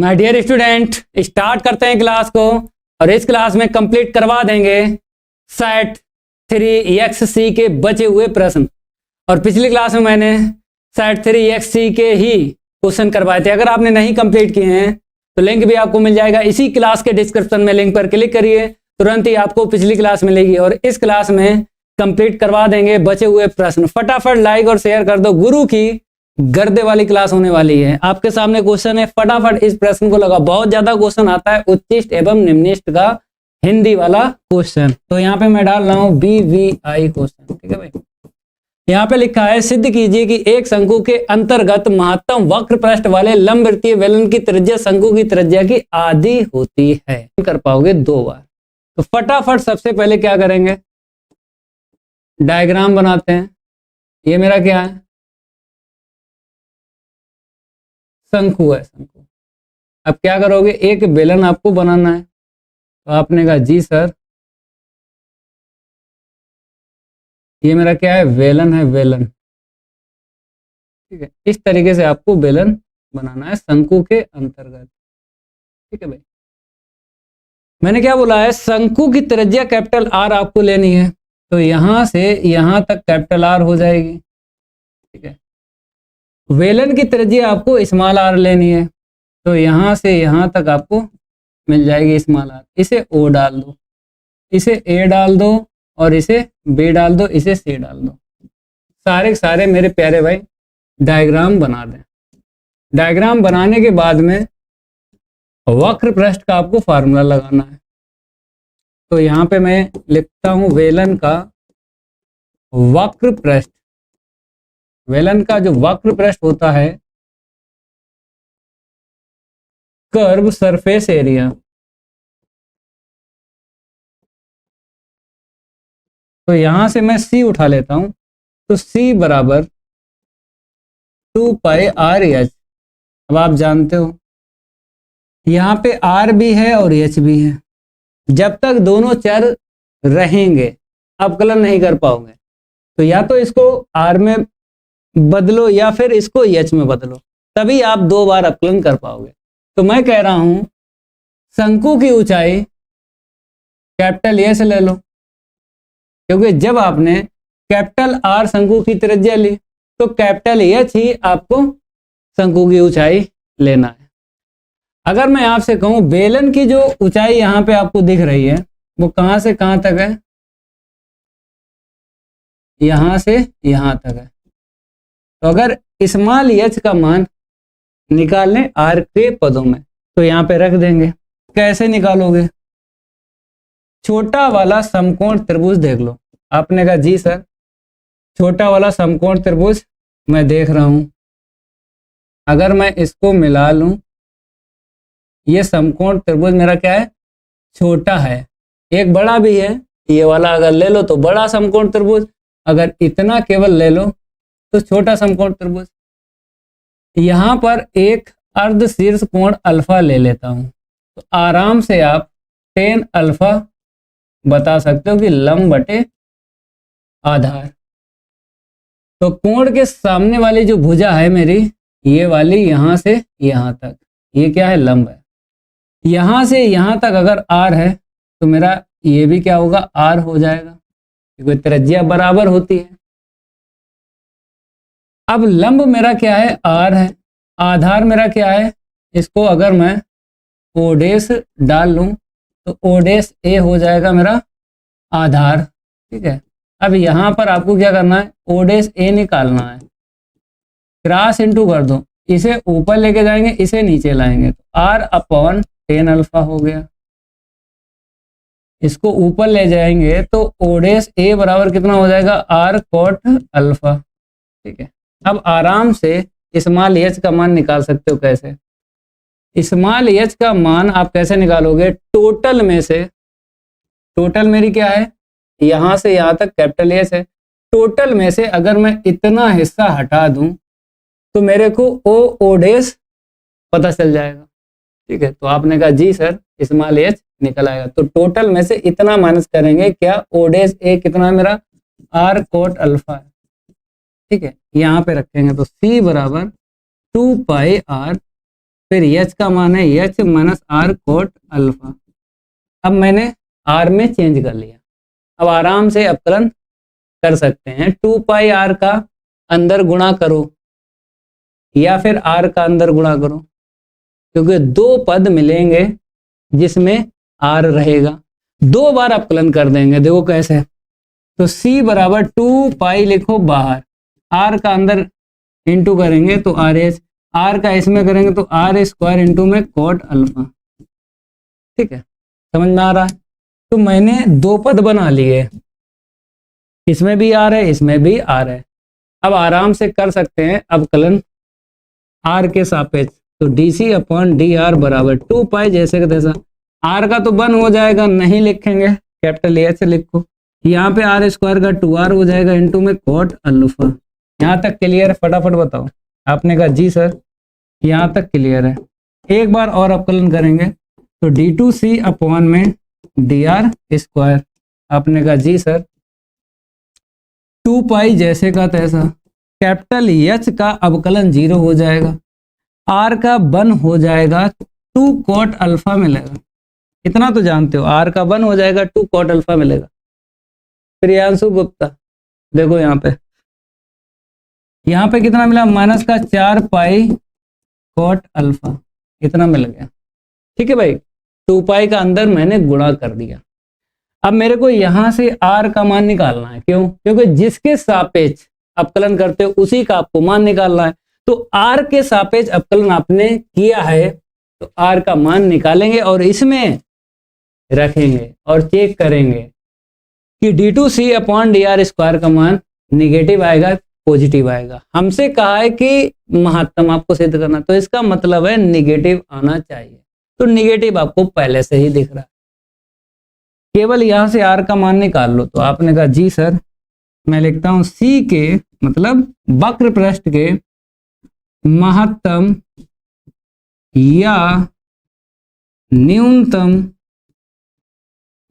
My dear student, start करते हैं class को और इस क्लास में कंप्लीट करवा देंगे सेट 3xc के बचे हुए प्रश्न। और पिछली क्लास में मैंने सेट 3xc के ही क्वेश्चन करवाए थे। अगर आपने नहीं कंप्लीट किए हैं तो लिंक भी आपको मिल जाएगा इसी क्लास के डिस्क्रिप्शन में। लिंक पर क्लिक करिए, तुरंत ही आपको पिछली क्लास मिलेगी और इस क्लास में कंप्लीट करवा देंगे बचे हुए प्रश्न। फटाफट लाइक और शेयर कर दो। गुरु की गर्दे वाली क्लास होने वाली है। आपके सामने क्वेश्चन है, फटाफट इस प्रश्न को लगा। बहुत ज्यादा क्वेश्चन आता है उच्चिष्ट एवं निम्निष्ट का हिंदी वाला क्वेश्चन। तो यहाँ पे मैं डाल रहा हूँ BVI क्वेश्चन। ठीक है भाई, यहाँ पे लिखा है सिद्ध कीजिए कि एक शंकु के अंतर्गत महत्तम वक्र पृष्ठ वाले लंबवृत्तीय बेलन की त्रिज्या शंकु की त्रिज्या की आधी होती है। कर पाओगे 2 बार। तो फटाफट सबसे पहले क्या करेंगे, डायग्राम बनाते हैं। ये मेरा क्या है, शंकु है, शंकु। अब क्या करोगे, एक बेलन आपको बनाना है। तो आपने कहा जी सर, ये मेरा क्या है, बेलन है, बेलन। ठीक है, इस तरीके से आपको बेलन बनाना है शंकु के अंतर्गत। ठीक है भाई, मैंने क्या बोला है, शंकु की त्रिज्या कैपिटल R आपको लेनी है। तो यहां से यहां तक कैपिटल R हो जाएगी। ठीक है, बेलन की त्रिज्या आपको स्मॉल r लेनी है। तो यहां से यहां तक आपको मिल जाएगी स्मॉल r। इसे O डाल दो, इसे A डाल दो और इसे B डाल दो, इसे C डाल दो। सारे के सारे मेरे प्यारे भाई डायग्राम बना दें। डायग्राम बनाने के बाद में वक्र पृष्ठ का आपको फार्मूला लगाना है। तो यहाँ पे मैं लिखता हूं बेलन का वक्र पृष्ठ। बेलन का जो वक्र पृष्ठ होता है, कर्व सरफेस एरिया। तो यहां से मैं C उठा लेता हूं। तो C बराबर 2 पाई RH। अब आप जानते हो यहां पे R भी है और H भी है। जब तक दोनों चर रहेंगे अवकलन नहीं कर पाओगे। तो या तो इसको R में बदलो या फिर इसको H में बदलो, तभी आप 2 बार अवकलन कर पाओगे। तो मैं कह रहा हूं शंकु की ऊंचाई कैपिटल S ले लो, क्योंकि जब आपने कैपिटल R शंकु की त्रिज्या ली तो कैपिटल H ही आपको शंकु की ऊंचाई लेना है। अगर मैं आपसे कहूं बेलन की जो ऊंचाई यहां पे आपको दिख रही है वो कहां से कहां तक है, यहां से यहां तक है। तो अगर स्मॉल h का मान निकाल लें R के पदों में तो यहां पे रख देंगे। कैसे निकालोगे, छोटा वाला समकोण त्रिभुज देख लो। आपने कहा जी सर, छोटा वाला समकोण त्रिभुज मैं देख रहा हूं। अगर मैं इसको मिला लूं, ये समकोण त्रिभुज मेरा क्या है, छोटा है। एक बड़ा भी है, ये वाला अगर ले लो तो बड़ा समकोण त्रिभुज, अगर इतना केवल ले लो तो छोटा समकोण त्रिभुज। यहां पर एक अर्ध शीर्ष कोण अल्फा ले लेता हूं। तो आराम से आप tan अल्फा बता सकते हो कि लंब बटे आधार। तो कोण के सामने वाली जो भुजा है मेरी, ये वाली यहां से यहां तक, ये क्या है, लंब है। यहां से यहां तक अगर R है तो मेरा ये भी क्या होगा, R हो जाएगा, क्योंकि त्रिज्या बराबर होती है। अब लंब मेरा क्या है, R है। आधार मेरा क्या है, इसको अगर मैं O' डाल लूं तो O' A हो जाएगा मेरा आधार। ठीक है, अब यहां पर आपको क्या करना है, O' निकालना है। क्रॉस इंटू कर दो, इसे ऊपर लेके जाएंगे, इसे नीचे लाएंगे तो R अपॉन tan अल्फा हो गया। इसको ऊपर ले जाएंगे तो O' बराबर कितना हो जाएगा, R cot अल्फा। ठीक है, अब आराम से स्मॉल h का मान निकाल सकते हो। कैसे, स्मॉल h का मान आप कैसे निकालोगे, टोटल में से, टोटल मेरी क्या है, यहां से यहां तक कैपिटल S है। टोटल में से अगर मैं इतना हिस्सा हटा दूं तो मेरे को O' पता चल जाएगा। ठीक है, तो आपने कहा जी सर, स्मॉल h निकल आएगा। तो टोटल में से इतना माइनस करेंगे, क्या O' कितना है मेरा, R cot अल्फा है। ठीक है, यहाँ पे रखेंगे तो C बराबर 2 पाई R फिर एच का मान है H minus R cot alpha. अब मैंने आर में चेंज कर लिया, अब आराम से अवकलन कर सकते हैं। 2 पाई आर का अंदर गुणा करो या फिर आर का अंदर गुणा करो, क्योंकि दो पद मिलेंगे जिसमें आर रहेगा। 2 बार अवकलन कर देंगे, देखो कैसे। तो c बराबर 2 पाई लिखो बाहर, आर का अंदर इंटू करेंगे तो आर एच, आर का इसमें करेंगे तो आर स्क्वायर इंटू में कोट अल्फा। ठीक है, समझ में आ रहा है। तो मैंने 2 पद बना लिए, इसमें भी आर है इसमें भी आर है। अब आराम से कर सकते हैं अवकलन आर के सापेक्ष। तो D C upon D R बराबर 2 पाई जैसे का तैसा। आर का तो 1 हो जाएगा, नहीं लिखेंगे, कैपिटल एच लिखो। यहाँ पे आर स्क्वायर का 2r हो जाएगा इंटू में कोट अल्फा। यहाँ तक क्लियर है? फटाफट बताओ। आपने कहा जी सर, यहाँ तक क्लियर है। एक बार और अवकलन करेंगे तो डी टू सी अपॉन में डी आर स्क्वायर। आपने कहा जी सर। 2 पाई जैसे का तैसा, कैपिटल एच का अवकलन 0 हो जाएगा, आर का 1 हो जाएगा, 2 कोट अल्फा मिलेगा। इतना तो जानते हो, आर का 1 हो जाएगा, 2 कोट अल्फा मिलेगा। प्रियांशु गुप्ता देखो यहाँ पे कितना मिला, माइनस का 4 पाई कोट अल्फा, इतना मिल गया। ठीक है भाई, 2 पाई का अंदर मैंने गुणा कर दिया। अब मेरे को यहां से आर का मान निकालना है, क्यों? क्योंकि जिसके सापेक्ष अवकलन करते हो उसी का आपको मान निकालना है। तो आर के सापेक्ष अवकलन आपने किया है तो आर का मान निकालेंगे और इसमें रखेंगे और चेक करेंगे कि D two C upon D R square का मान निगेटिव आएगा पॉजिटिव आएगा। हमसे कहा है कि महत्तम आपको सिद्ध करना, तो इसका मतलब है निगेटिव आना चाहिए। तो निगेटिव आपको पहले से ही दिख रहा है, केवल यहां से आर का मान निकाल लो। तो आपने कहा जी सर। मैं लिखता हूं सी के मतलब वक्र पृष्ठ के महत्तम या न्यूनतम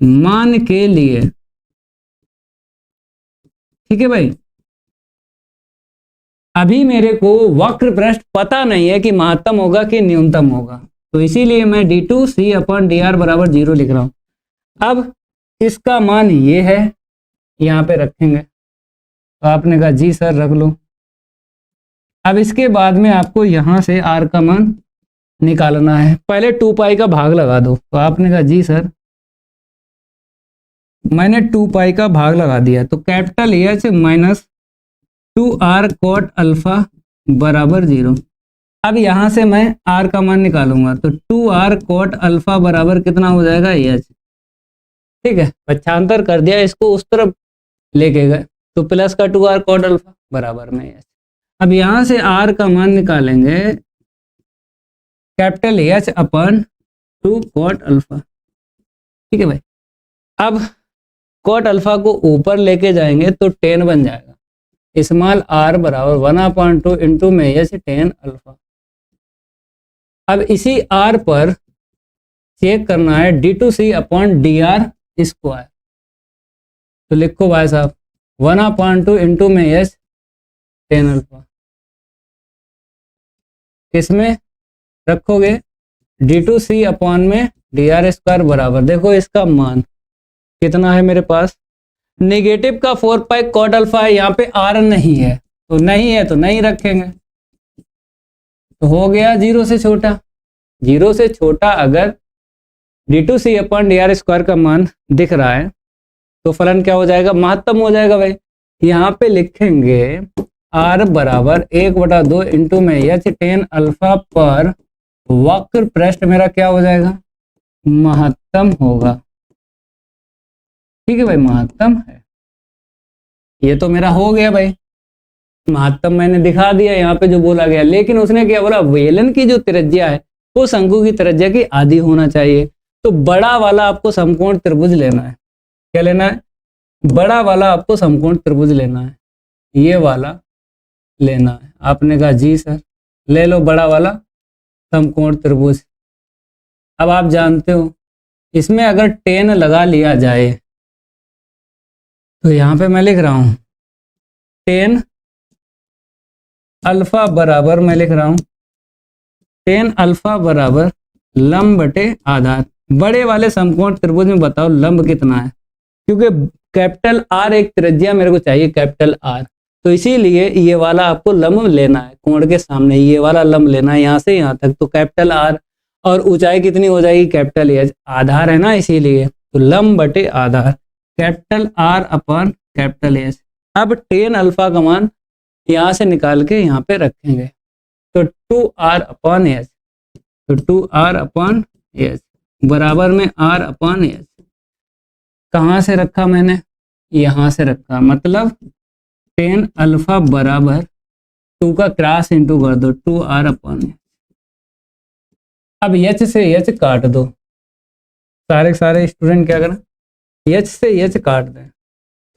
मान के लिए। ठीक है भाई, अभी मेरे को वक्र पृष्ठ पता नहीं है कि महत्तम होगा कि न्यूनतम होगा, तो इसीलिए मैं D two C upon D R बराबर 0 लिख रहा हूं। अब इसका मान ये है, यहां पे रखेंगे। तो आपने कहा जी सर रख लो। अब इसके बाद में आपको यहां से आर का मान निकालना है। पहले 2 पाई का भाग लगा दो। तो आपने कहा जी सर। मैंने 2 पाई का भाग लगा दिया, तो capital H minus 2r coat alpha बराबर 0। अब यहां से मैं r का मान निकालूंगा, तो 2r कोट अल्फा बराबर कितना हो जाएगा, एच। ठीक है, पक्षांतर कर दिया, इसको उस तरफ लेके गए, तो प्लस का 2r कोट अल्फा बराबर में एच। अब यहां से r का मान निकालेंगे कैपिटल एच अपन 2 कोट अल्फा। ठीक है भाई, अब कोट अल्फा को ऊपर लेके जाएंगे तो 10 बन जाएगा। स्मॉल r बराबर 1/2 इंटू में एच 10 अल्फा। अब इसी r पर चेक करना है D two C upon D R square. तो लिखो भाई साहब 1/2 इंटू में एच 10 अल्फा। इसमें रखोगे डी टू सी अपॉन में डी आर स्क्वायर बराबर, देखो इसका मान कितना है मेरे पास, नेगेटिव का 4 पाई कोट अल्फा है, यहाँ पे आर नहीं है, तो नहीं है तो नहीं रखेंगे। तो हो गया 0 से छोटा। 0 से छोटा अगर D two C upon D R square का मान दिख रहा है तो फलन क्या हो जाएगा, महत्तम हो जाएगा भाई। यहाँ पे लिखेंगे आर बराबर 1/2 इंटू में एच 10 अल्फा पर वक्र पृष्ठ मेरा क्या हो जाएगा, महत्तम होगा। ठीक है भाई, महत्तम है। ये तो मेरा हो गया भाई, महत्तम मैंने दिखा दिया यहाँ पे जो बोला गया। लेकिन उसने क्या बोला, वेलन की जो त्रिज्या है वो शंकु की त्रिज्या की आधी होना चाहिए। तो बड़ा वाला आपको समकोण त्रिभुज लेना है। क्या लेना है, बड़ा वाला आपको समकोण त्रिभुज लेना है, ये वाला लेना है। आपने कहा जी सर, ले लो बड़ा वाला समकोण त्रिभुज। अब आप जानते हो इसमें अगर 10 लगा लिया जाए तो यहाँ पे मैं लिख रहा हूं 10 अल्फा बराबर, मैं लिख रहा हूं टेन अल्फा बराबर लंब बटे आधार। बड़े वाले समकोण त्रिभुज में बताओ लंब कितना है, क्योंकि कैपिटल आर एक त्रिज्या मेरे को चाहिए कैपिटल आर, तो इसीलिए ये वाला आपको लंब लेना है कोण के सामने, ये वाला लंब लेना है यहाँ से यहाँ तक, तो कैपिटल आर और ऊंचाई कितनी हो जाएगी कैपिटल एच, आधार है ना इसीलिए, तो लंब बटे आधार capital R upon capital H. अब टेन अल्फा का मान यहाँ से निकाल के यहाँ पे रखेंगे, तो 2r अपॉन एच, तो 2r अपॉन एच बराबर में r अपॉन एच। कहाँ से रखा मैंने, यहाँ से रखा, मतलब टेन अल्फा बराबर 2 का क्रॉस इंटू कर दो 2r अपॉन एच। अब एच से एच काट दो, सारे स्टूडेंट क्या करें, एच से एच काट दें,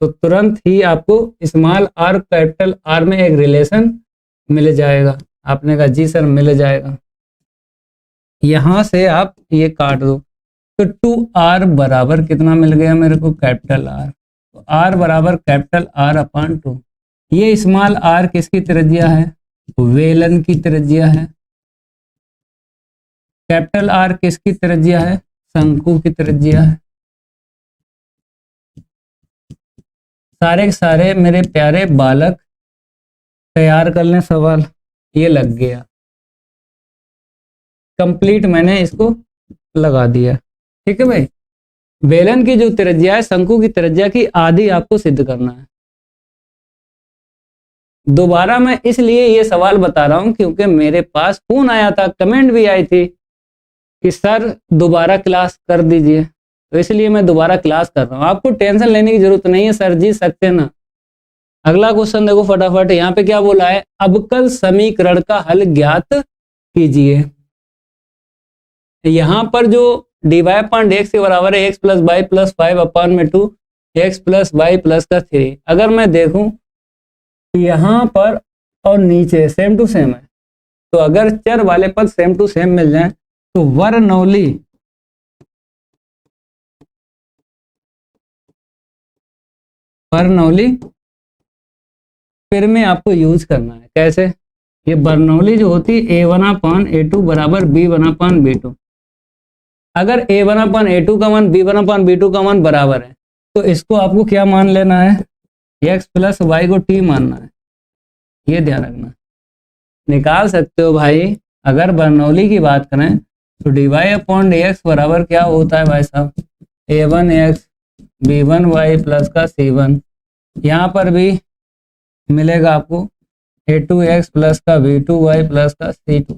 तो तुरंत ही आपको स्मॉल आर कैपिटल आर में एक रिलेशन मिल जाएगा। आपने कहा जी सर मिल जाएगा, यहां से आप ये काट दो, तो 2r बराबर कितना मिल गया मेरे को कैपिटल आर, तो r बराबर कैपिटल आर अपॉन 2। ये स्मॉल आर किसकी त्रिज्या है, वेलन की त्रिज्या है, कैपिटल आर किसकी त्रिज्या है, शंकु की त्रिज्या है। सारे के सारे मेरे प्यारे बालक तैयार कर लें सवाल, ये लग गया कंप्लीट, मैंने इसको लगा दिया। ठीक है भाई, बेलन की जो त्रिज्या है शंकु की त्रिज्या की आधी आपको सिद्ध करना है। दोबारा मैं इसलिए ये सवाल बता रहा हूं क्योंकि मेरे पास फोन आया था, कमेंट भी आई थी कि सर दोबारा क्लास कर दीजिए, तो इसलिए मैं दोबारा क्लास कर रहा हूँ। आपको टेंशन लेने की जरूरत नहीं है, सर जी सकते ना। अगला क्वेश्चन देखो फटाफट, यहाँ पे क्या बोला है, अवकल समीकरण का हल ज्ञात कीजिए। यहाँ पर जो dy पॉइंट एक्स के बराबर है X plus Y plus 5 upon में 2 एक्स प्लस वाई प्लस का 3, अगर मैं देखूं यहाँ पर और नीचे सेम टू सेम है, तो अगर चर वाले पद सेम टू सेम मिल जाए तो बर्नौली फिर में आपको यूज करना है। कैसे, ये बर्नौली जो होती है a1/a2 बराबर b1/b2। अगर a1/a2 का मान b1/b2 का मान बराबर है तो इसको आपको क्या मान लेना है, x प्लस वाई को t मानना है, ये ध्यान रखना। निकाल सकते हो भाई, अगर बर्नौली की बात करें तो dy/dx बराबर क्या होता है भाई साहब, a1x b1y प्लस का c1, यहाँ पर भी मिलेगा आपको a2x प्लस का b2y प्लस का c2।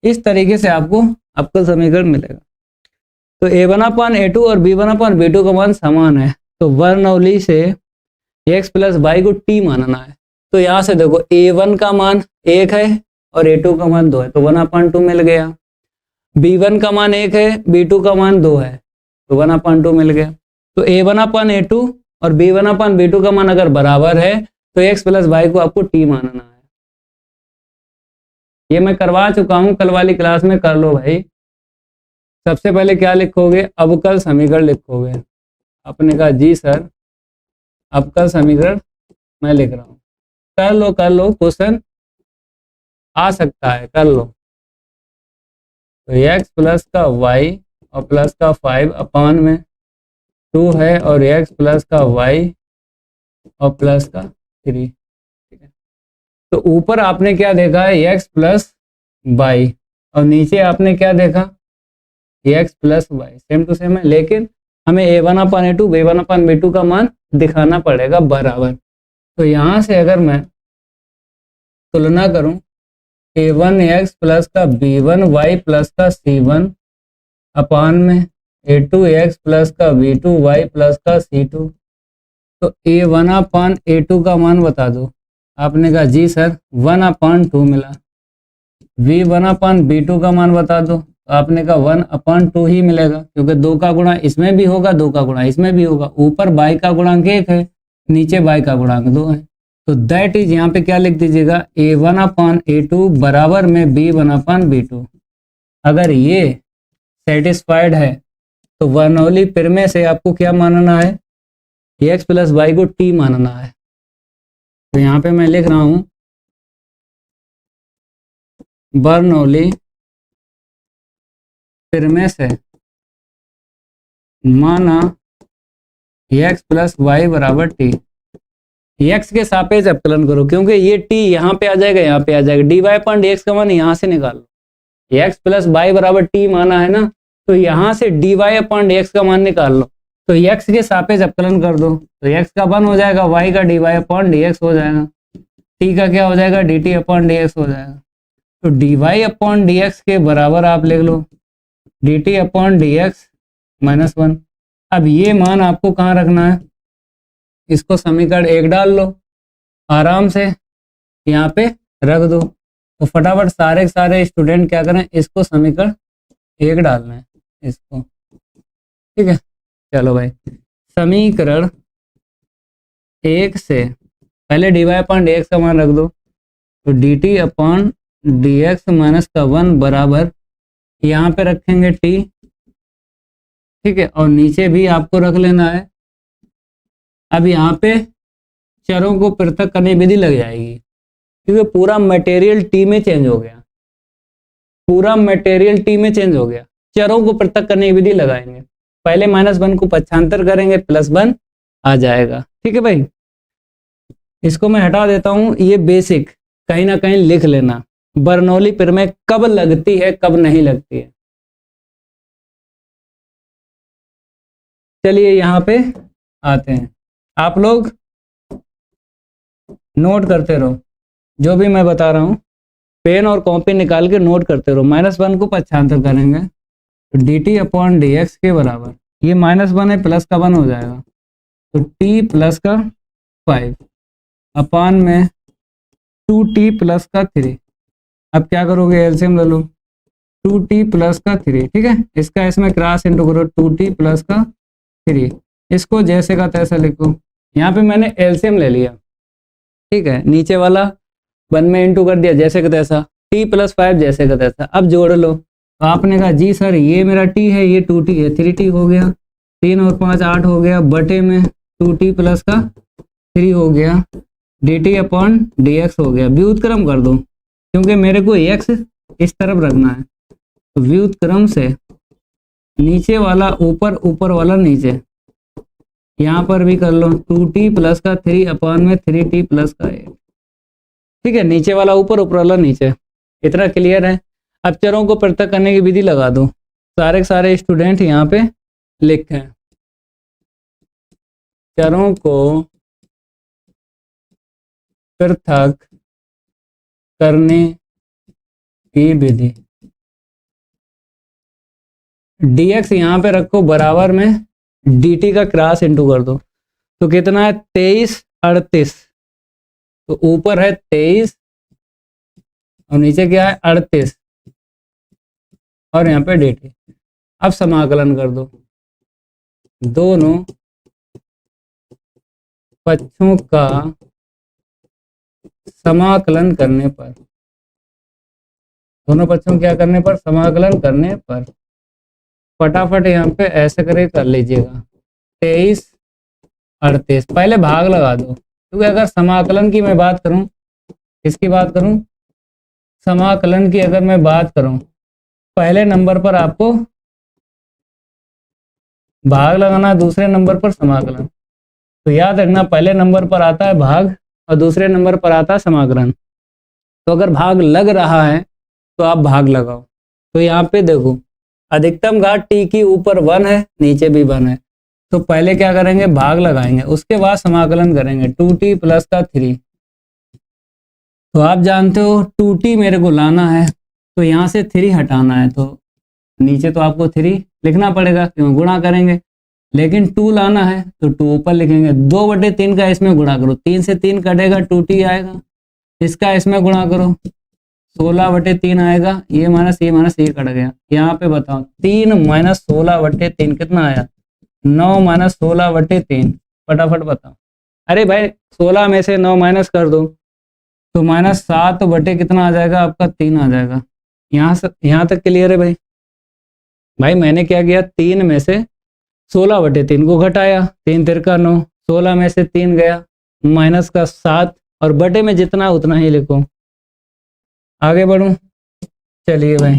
इस तरीके से आपको अवकल समीकरण मिलेगा। तो a1/a2 और b1/b2 का मान समान है, तो बर्नौली से x प्लस वाई को t मानना है। तो यहाँ से देखो a1 का मान 1 है और a2 का मान 2 है, तो 1/2 मिल गया। b1 का मान 1 है, b2 का मान 2 है, तो 1/2 मिल गया। तो a1/a2 और b1/b2 का मान अगर बराबर है तो x प्लस वाई को आपको t मानना है। ये मैं करवा चुका हूं, कल वाली क्लास में कर लो भाई। सबसे पहले क्या लिखोगे, अवकल समीकरण लिखोगे। आपने कहा जी सर अवकल समीकरण मैं लिख रहा हूँ, कर लो क्वेश्चन आ सकता है, कर लो। तो x प्लस का y और प्लस का 5 अपॉन में 2 है और x प्लस का y और प्लस का 3। ठीक है, तो ऊपर आपने क्या देखा है x प्लस y और नीचे आपने क्या देखा x plus y, same to same है, लेकिन हमें a1/a2 b1/b2 का मान दिखाना पड़ेगा बराबर। तो यहाँ से अगर मैं तुलना करूं a1x प्लस का b1y प्लस का c1 अपॉन में a2x प्लस का b2y प्लस का c2, तो a1/a2 का मान बता दो। आपने कहा जी सर 1/2 मिला। v1/b2 का मान बता दो, तो आपने कहा 1/2 ही मिलेगा, क्योंकि 2 का गुणा इसमें भी होगा 2 का गुणा इसमें भी होगा। ऊपर y का गुणांक 1 है, नीचे y का गुणांक 2 है, तो दैट इज यहाँ पे क्या लिख दीजिएगा a1/a2 बराबर में b1/b2। अगर ये सेटिस्फाइड है तो बर्नौली फिर से आपको क्या मानना है, x प्लस वाई को t मानना है। तो यहाँ पे मैं लिख रहा हूं बर्नौली फिर में से माना x प्लस वाई बराबर टी। x के सापेक्ष अवकलन करो, क्योंकि ये t यहाँ पे आ जाएगा, यहाँ पे आ जाएगा। dy अपॉन dx का मान यहाँ से निकालो। x प्लस वाई बराबर टी माना है ना, तो यहाँ से dy अपॉन dx का मान निकाल लो। तो x के सापेक्ष अवकलन कर दो, तो x का 1 हो जाएगा, y का dy अपॉन dx हो जाएगा, t का क्या हो जाएगा, dt अपॉन dx हो जाएगा। तो dy अपॉन dx के बराबर आप लिख लो dt अपॉन dx माइनस 1। अब ये मान आपको कहाँ रखना है, इसको समीकरण 1 डाल लो आराम से, यहाँ पे रख दो। तो फटाफट सारे सारे स्टूडेंट क्या करें, इसको समीकरण 1 डालना है इसको, ठीक है। चलो भाई, समीकरण 1 से पहले dy अपॉन dx का मान रख दो, तो dt अपॉन dx माइनस का 1 बराबर यहाँ पे रखेंगे t, ठीक है, और नीचे भी आपको रख लेना है। अब यहाँ पे चरों को पृथक करने विधि लग जाएगी, क्योंकि पूरा मटेरियल टी में चेंज हो गया, पूरा मटेरियल टी में चेंज हो गया। चरों को पृथक करने की विधि लगाएंगे, पहले -1 को पक्षांतर करेंगे, +1 आ जाएगा, ठीक है भाई। इसको मैं हटा देता हूं, ये बेसिक कहीं ना कहीं लिख लेना, बर्नौली प्रमेय कब लगती है कब नहीं लगती है। चलिए यहाँ पे आते हैं, आप लोग नोट करते रहो जो भी मैं बता रहा हूँ, पेन और कॉपी निकाल के नोट करते रहो। -1 को पक्षांतर करेंगे तो dt अपॉन dx के बराबर, ये -1 है प्लस का 1 हो जाएगा, तो t प्लस का 5 अपान में 2t प्लस का 3। अब क्या करोगे, एलसीएम ले लो, 2t प्लस का 3, ठीक है, इसका इसमें क्रॉस इंटू करो, 2t प्लस का 3, इसको जैसे का तैसा लिखो। यहाँ पे मैंने एलसीएम ले लिया, ठीक है, नीचे वाला 1 में इंटू कर दिया जैसे का तैसा, t प्लस 5 जैसे का तैसा। अब जोड़ लो, तो आपने कहा जी सर ये मेरा t है, ये 2t है, 3t हो गया, 3 और 5 8 हो गया, बटे में 2t प्लस का 3 हो गया, dt अपॉन dx हो गया। व्युत्क्रम कर दो, क्योंकि मेरे को x इस तरफ रखना है, तो व्युत्क्रम से नीचे वाला ऊपर, ऊपर वाला नीचे, यहाँ पर भी कर लो, 2t प्लस का 3 अपॉन में 3t प्लस का 8, ठीक है, नीचे वाला ऊपर, ऊपर वाला नीचे। इतना क्लियर है। अब चरों को पृथक करने की विधि लगा दो, सारे के सारे स्टूडेंट यहाँ पे लिखें, चरों को पृथक करने की विधि। dx यहाँ पे रखो बराबर में dt का क्रॉस इंटू कर दो, तो कितना है 23 38, तो ऊपर है 23 और नीचे क्या है 38, और यहाँ पे dt। अब समाकलन कर दो, दोनों पक्षों का समाकलन करने पर, दोनों पक्षों क्या करने पर, समाकलन करने पर, फटाफट यहाँ पे ऐसे करे कर लीजिएगा, 23 38, पहले भाग लगा दो, क्योंकि अगर समाकलन की मैं बात करूं, किसकी बात करूं, समाकलन की अगर मैं बात करूं, पहले नंबर पर आपको भाग लगाना, दूसरे नंबर पर समाकलन। तो याद रखना, पहले नंबर पर आता है भाग और दूसरे नंबर पर आता है समाकलन। तो अगर भाग लग रहा है तो आप भाग लगाओ। तो यहाँ पे देखो, अधिकतम घात t की ऊपर 1 है, नीचे भी 1 है, तो पहले क्या करेंगे, भाग लगाएंगे, उसके बाद समाकलन करेंगे, 2t प्लस का 3। तो आप जानते हो 2t मेरे को लाना है, तो यहाँ से 3 हटाना है, तो नीचे तो आपको 3 लिखना पड़ेगा, क्यों गुणा करेंगे, लेकिन 2 लाना है तो 2 ऊपर लिखेंगे, 2/3 का इसमें गुणा करो, 3 से 3 कटेगा, 2t आएगा, इसका इसमें गुणा करो, 16/3 आएगा, ये माइनस ये कट गया। यहाँ पे बताओ 3 - 16/3 कितना आया, 9 - 16/3, फटाफट बताओ। अरे भाई 16 में से 9 माइनस कर दो, तो -7 कितना आ जाएगा आपका, 3 आ जाएगा। यहाँ तक क्लियर है भाई। भाई मैंने क्या किया, 3 में से 16/3 को घटाया, 3 तिरका 9, 16 में से 3 गया, माइनस का 7, और बटे में जितना उतना ही लिखो। आगे बढ़ूं, चलिए भाई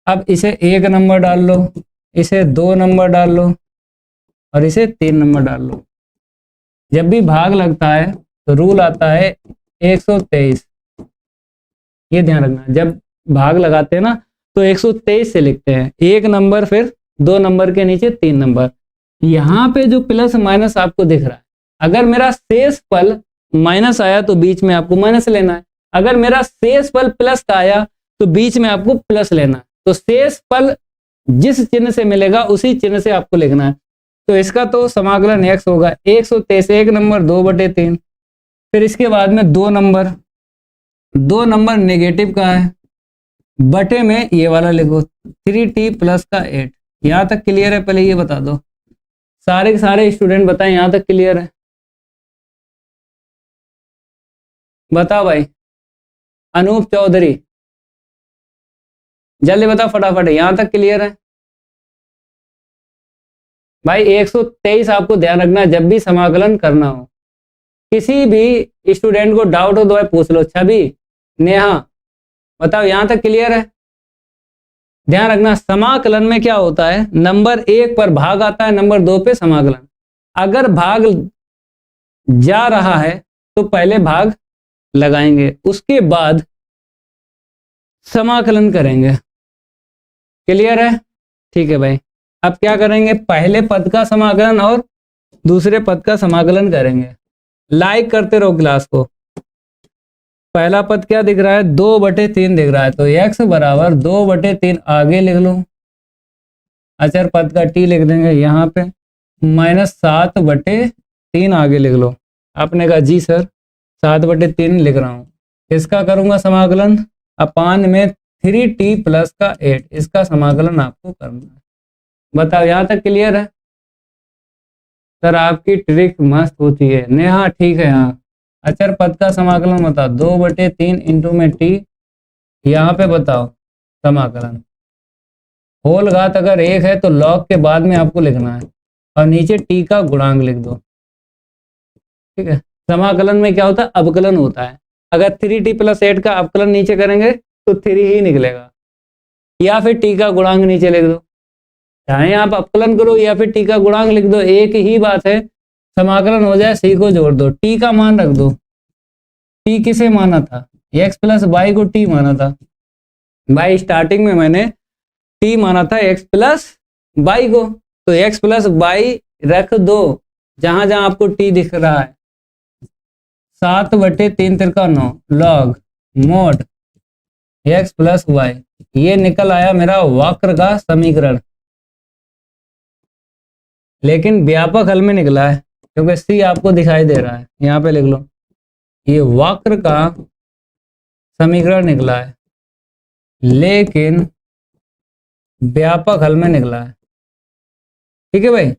अब इसे 1 नंबर डाल लो, इसे 2 नंबर डाल लो और इसे 3 नंबर डाल लो। जब भी भाग लगता है तो रूल आता है 123। ये ध्यान रखना, जब भाग लगाते हैं ना तो 123 से लिखते हैं, 1 नंबर फिर 2 नंबर के नीचे 3 नंबर। यहाँ पे जो प्लस माइनस आपको दिख रहा है, अगर मेरा शेष फल माइनस आया तो बीच में आपको माइनस लेना है, अगर मेरा शेष फल प्लस का आया तो बीच में आपको प्लस लेना है। तो शेष फल जिस चिन्ह से मिलेगा उसी चिन्ह से आपको लिखना है। तो इसका तो समाकलन x होगा 123, 1 नंबर 2/3। फिर इसके बाद में 2 नंबर नेगेटिव का है, बटे में ये वाला लिखो 3t प्लस का 8। यहां तक क्लियर है? पहले ये बता दो, सारे के सारे स्टूडेंट बताएं यहां तक क्लियर है? बताओ भाई। अनूप चौधरी जल्दी बता फटाफट, यहां तक क्लियर है? भाई 123 आपको ध्यान रखना है जब भी समाकलन करना हो। किसी भी स्टूडेंट को डाउट हो तो भाई पूछ लो। छवि, नेहा, बताओ यहां तक क्लियर है? ध्यान रखना समाकलन में क्या होता है, नंबर 1 पर भाग आता है, नंबर 2 पे समाकलन। अगर भाग जा रहा है तो पहले भाग लगाएंगे, उसके बाद समाकलन करेंगे। क्लियर है? ठीक है भाई। अब क्या करेंगे, पहले पद का समाकलन और दूसरे पद का समाकलन करेंगे। लाइक करते रहो क्लास को। पहला पद क्या दिख रहा है, 2/3 दिख रहा है, तो x बराबर 2/3 आगे लिख लो, अचर पद का t लिख देंगे यहाँ पे, -7/3 आगे लिख लो। आपने कहा जी सर 7/3 लिख रहा हूँ। इसका करूंगा समाकलन, अपान में 3t प्लस का 8, इसका समाकलन आपको करना है। बताओ यहाँ तक क्लियर है? सर आपकी ट्रिक मस्त होती है। नेहा ठीक है। हाँ, अचर पद का समाकलन बताओ, 2/3 इंटू में t, यहाँ पे बताओ समाकलन। होल घात अगर 1 है तो लॉग के बाद में आपको लिखना है और नीचे t का गुणांक लिख दो। ठीक है, समाकलन में क्या होता है, अवकलन होता है। अगर 3t प्लस 8 का अवकलन नीचे करेंगे तो 3 ही निकलेगा, या फिर t का गुणांक नीचे लिख दो। चाहे आप अवकलन करो या फिर t का गुणांक लिख दो, एक ही बात है। समाकलन हो जाए, c को जोड़ दो, t का मान रख दो। t किसे माना था, x प्लस वाई को t माना था। भाई स्टार्टिंग में मैंने t माना था x प्लस वाई को, तो x प्लस वाई रख दो जहां जहां आपको t दिख रहा है। 7/3 तिरका 9 log mod x plus Y, ये निकल आया मेरा वक्र का समीकरण। लेकिन व्यापक हल में निकला है क्योंकि c आपको दिखाई दे रहा है, यहाँ पे लिख लो, ये वक्र का समीकरण निकला है लेकिन व्यापक हल में निकला है। ठीक है भाई?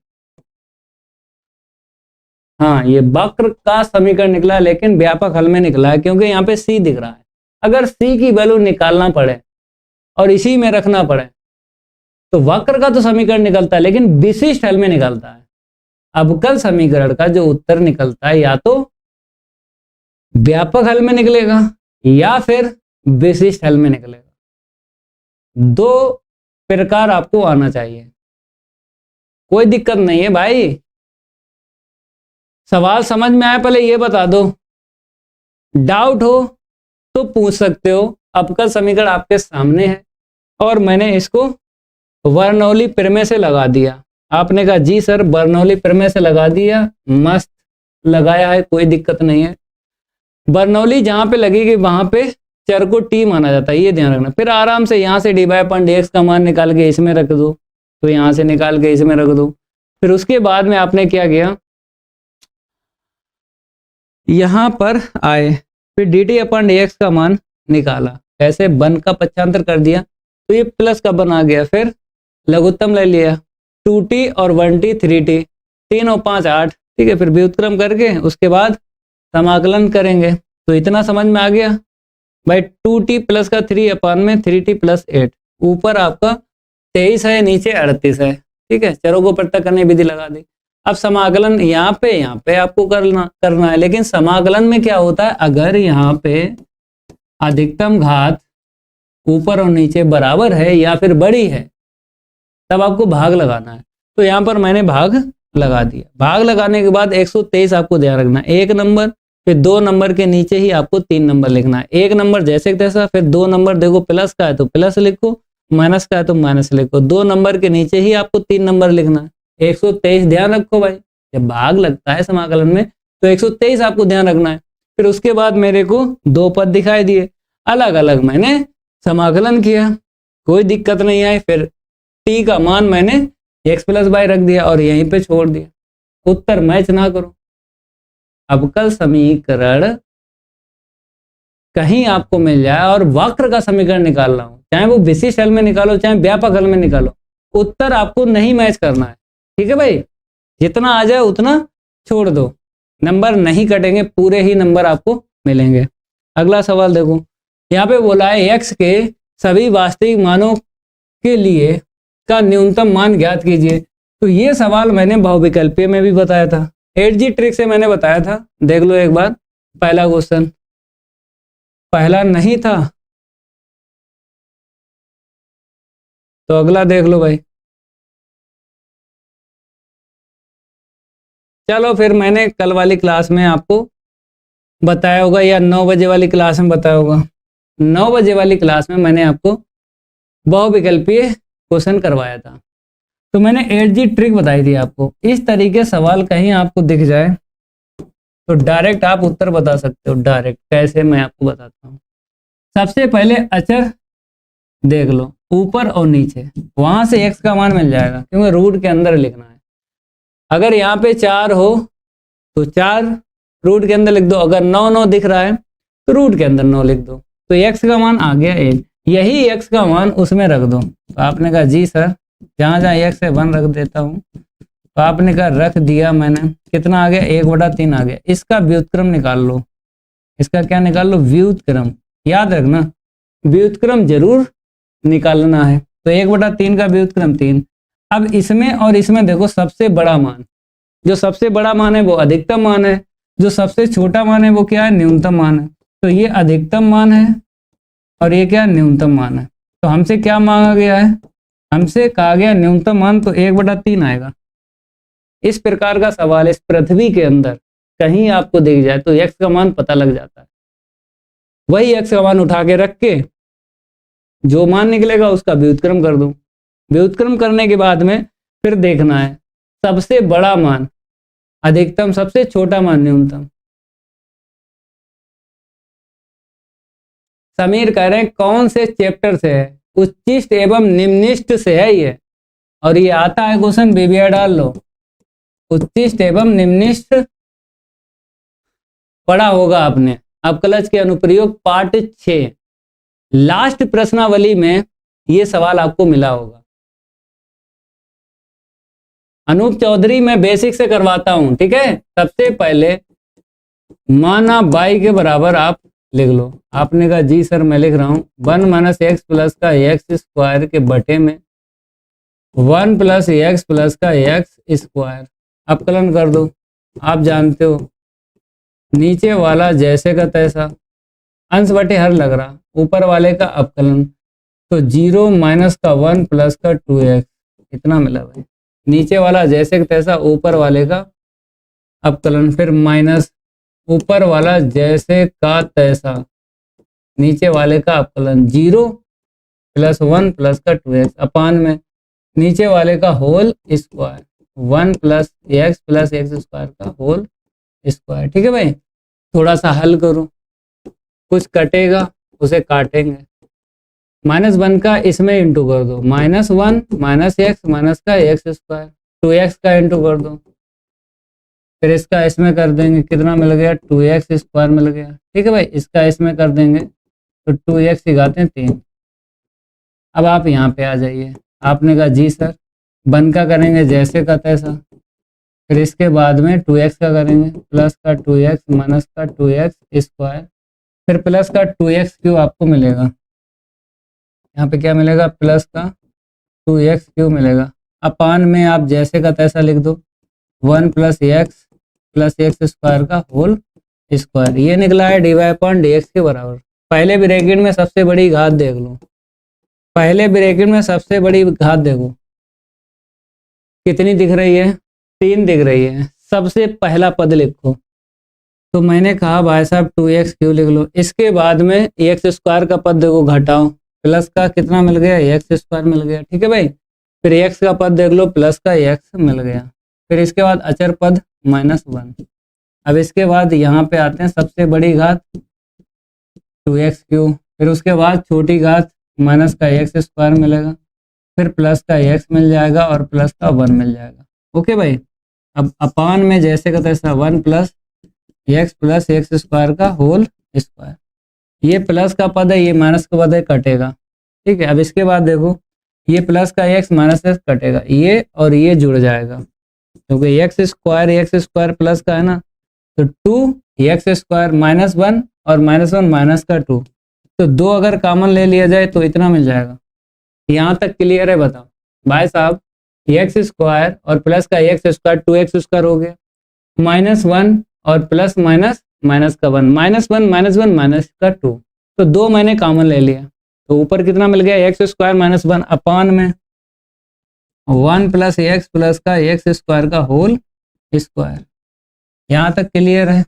हाँ, ये वक्र का समीकरण निकला है लेकिन व्यापक हल में निकला है क्योंकि यहाँ पे c दिख रहा है। अगर c की वैल्यू निकालना पड़े और इसी में रखना पड़े तो वक्र का तो समीकरण निकलता है लेकिन विशिष्ट हल में निकलता है। अवकल समीकरण का जो उत्तर निकलता है या तो व्यापक हल में निकलेगा या फिर विशिष्ट हल में निकलेगा। 2 प्रकार आपको आना चाहिए, कोई दिक्कत नहीं है भाई। सवाल समझ में आया पहले ये बता दो, डाउट हो तो पूछ सकते हो। अवकल समीकरण आपके सामने है और मैंने इसको बर्नौली प्रमेय से लगा दिया। आपने कहा जी सर बर्नौली प्रमेय से लगा दिया, मस्त लगाया है, कोई दिक्कत नहीं है। बर्नौली जहां पे लगेगी वहां पे चर को t माना जाता है, ये ध्यान रखना। फिर आराम से यहाँ से dy/dx का मान निकाल के इसमें रख दो, तो यहाँ से निकाल के इसमें रख दो। फिर उसके बाद में आपने क्या किया, यहाँ पर आए, फिर dt/dx का मान निकाला, ऐसे 1 का पक्षांतर कर दिया तो ये प्लस का 1 आ गया। फिर लघुत्तम ले लिया, 2t और 1t 3t, 3 और 5 8। ठीक है, फिर व्युत्क्रम करके उसके बाद समाकलन करेंगे। तो इतना समझ में आ गया भाई। 2t प्लस का 3/3t प्लस 8, ऊपर आपका 23 है, नीचे 38 है। ठीक है, चरों को पृथक करने विधि लगा दी। अब समाकलन यहाँ पे आपको करना है, लेकिन समाकलन में क्या होता है, अगर यहाँ पे अधिकतम घात ऊपर और नीचे बराबर है या फिर बड़ी है, तब आपको भाग लगाना है। तो यहाँ पर मैंने भाग लगा दिया। भाग लगाने के बाद 123 आपको ध्यान रखना है, एक नंबर, फिर 2 नंबर के नीचे ही आपको 3 नंबर लिखना है। एक नंबर जैसे तैसा, फिर 2 नंबर देखो प्लस का है तो प्लस लिखो, माइनस का है तो माइनस लिखो। 2 नंबर के नीचे ही आपको 3 नंबर लिखना है। 123 ध्यान रखो भाई, जब भाग लगता है समाकलन में तो 123 आपको ध्यान रखना है। फिर उसके बाद मेरे को 2 पद दिखाई दिए, अलग अलग मैंने समाकलन किया, कोई दिक्कत नहीं आई। फिर t का मान मैंने x प्लस वाई रख दिया और यहीं पे छोड़ दिया। उत्तर मैच ना करो, अवकल समीकरण कहीं आपको मिल जाए और वक्र का समीकरण निकाल रहा हूं, चाहे वो विशिष्ट हल में निकालो चाहे व्यापक हल में निकालो, उत्तर आपको नहीं मैच करना है। ठीक है भाई, जितना आ जाए उतना छोड़ दो, नंबर नहीं कटेंगे, पूरे ही नंबर आपको मिलेंगे। अगला सवाल देखो, यहाँ पे बोला है x के सभी वास्तविक मानों के लिए का न्यूनतम मान ज्ञात कीजिए। तो ये सवाल मैंने बहुविकल्पीय में भी बताया था, 8G ट्रिक से मैंने बताया था, देख लो एक बार। पहला क्वेश्चन पहला नहीं था तो अगला देख लो भाई। चलो फिर मैंने कल वाली क्लास में आपको बताया होगा या 9 बजे वाली क्लास में बताया होगा। 9 बजे वाली क्लास में मैंने आपको बहुविकल्पीय क्वेश्चन करवाया था, तो मैंने 8G ट्रिक बताई थी आपको। इस तरीके सवाल कहीं आपको दिख जाए तो डायरेक्ट आप उत्तर बता सकते हो। डायरेक्ट कैसे, मैं आपको बताता हूँ। सबसे पहले अचर देख लो, ऊपर और नीचे, वहां से x का मान मिल जाएगा क्योंकि रूट के अंदर लिखना है। अगर यहाँ पे 4 हो तो 4 रूट के अंदर लिख दो, अगर 9 9 दिख रहा है तो रूट के अंदर 9 लिख दो, तो x का मान आ गया 1। यही x का मान उसमें रख दो। तो आपने कहा जी सर, जहाँ जहाँ x है 1 रख देता हूँ। तो आपने कहा रख दिया मैंने, कितना आ गया 1/3 आ गया। इसका व्युत्क्रम निकाल लो, इसका क्या निकाल लो, व्युत्क्रम। याद रखना व्युत्क्रम जरूर निकालना है। तो 1/3 का व्युत्क्रम 3। अब इसमें और इसमें देखो, सबसे बड़ा मान, जो सबसे बड़ा मान है वो अधिकतम मान है, जो सबसे छोटा मान है वो क्या है, न्यूनतम मान है। तो ये अधिकतम मान है और ये क्या, न्यूनतम मान है। तो हमसे क्या मांगा गया है, हमसे कहा गया न्यूनतम मान, तो 1/3 आएगा। इस प्रकार का सवाल इस पृथ्वी के अंदर कहीं आपको दिख जाए तो x का मान पता लग जाता है। वही x का मान उठा के रख के जो मान निकलेगा उसका व्युत्क्रम कर दो। व्युत्क्रम करने के बाद में फिर देखना है सबसे बड़ा मान अधिकतम, सबसे छोटा मान न्यूनतम। समीर कह रहे हैं कौन से चैप्टर से है, उच्चिष्ट एवं निम्निष्ठ से है ये, और ये आता है क्वेश्चन, बीबीआई डाल लो। उच्चिष्ट एवं निम्निष्ठ पढ़ा होगा आपने, अपकलज के अनुप्रयोग पार्ट 6 लास्ट प्रश्नावली में ये सवाल आपको मिला होगा। अनूप चौधरी मैं बेसिक से करवाता हूं, ठीक है। सबसे पहले माना बाई के बराबर आप लिख लो। आपने कहा जी सर मैं लिख रहा हूं, 1 - x प्लस का x स्क्वायर के बटे में 1 + x प्लस का x स्क्वायर। अपकलन कर दो, आप जानते हो नीचे वाला जैसे का तैसा, अंश बटे हर लग रहा, ऊपर वाले का अपकलन, तो 0 - 1 प्लस का 2x, इतना मिला भाई। नीचे वाला जैसे का तैसा, ऊपर वाले का अपकलन, फिर माइनस ऊपर वाला जैसे का तैसा, नीचे वाले का अपकलन, 0 + 1 प्लस का 2x अपान में नीचे वाले का whole square, 1 + x plus x square का होल स्क्वायर। ठीक है भाई, थोड़ा सा हल करो, कुछ कटेगा उसे काटेंगे। -1 का इसमें इंटू कर दो, -1 - x माइनस का x स्क्वायर, 2x का इंटू कर दो, फिर इसका इसमें कर देंगे, कितना मिल गया 2x स्क्वायर मिल गया। ठीक है भाई, इसका इसमें कर देंगे तो 2x की घातें 3। अब आप यहाँ पे आ जाइए, आपने कहा जी सर 1 का करेंगे जैसे का तैसा, फिर इसके बाद में 2x का करेंगे, प्लस का 2x माइनस का 2x स्क्वायर, फिर प्लस का 2x क्यूब आपको मिलेगा। यहाँ पे क्या मिलेगा, प्लस का 2x क्यूब मिलेगा। अपान में आप जैसे का तैसा लिख दो, 1 + x प्लस x स्क्वायर का होल स्क्वायर। ये निकला है dy/dx के बराबर। पहले ब्रैकेट में सबसे बड़ी घात देख लो, पहले ब्रैकेट में सबसे बड़ी घात देखो कितनी दिख रही है, 3 दिख रही है। सबसे पहला पद लिखो। तो मैंने कहा भाई साहब 2x क्यों लिख लो। इसके बाद में एक्स स्क्वायर का पद देखो घटाओ, प्लस का कितना मिल गया, एक्स स्क्वायर मिल गया। ठीक है भाई। फिर एक्स का पद देख लो, प्लस का एक्स मिल गया। फिर इसके बाद अचर पद -1। अब इसके बाद यहाँ पे आते हैं सबसे बड़ी घात 2x क्यू। फिर उसके बाद छोटी घात माइनस का एक्स स्क्वायर मिलेगा। फिर प्लस का एक्स मिल जाएगा और प्लस का 1 मिल जाएगा। ओके भाई। अब अपान में जैसे का तैसा 1 प्लस एक्स स्क्वायर का होल स्क्वायर। ये प्लस का पद है, ये माइनस का पद है, कटेगा। ठीक है। अब इसके बाद देखो ये प्लस का एक्स माइनस एक्स कटेगा, ये और ये जुड़ जाएगा क्योंकि एक्स स्क्वायर प्लस का है ना। तो 2x स्क्वायर -1 और -1 माइनस का 2। तो 2 अगर कॉमन ले लिया जाए तो इतना मिल जाएगा। यहाँ तक क्लियर है? बताओ भाई साहब। एक्स स्क्वायर और प्लस का एक्स स्क्वायर 2x स्क्वायर हो गया, -1 और प्लस माइनस का 1, -1 -1 माइनस का 2। तो 2 मैंने कॉमन ले लिया तो ऊपर कितना मिल गया, एक्स स्क्वायर -1 अपान में 1 प्लस एक्स प्लस का एक्स स्क्वायर का होल स्क्वायर। यहाँ तक क्लियर है?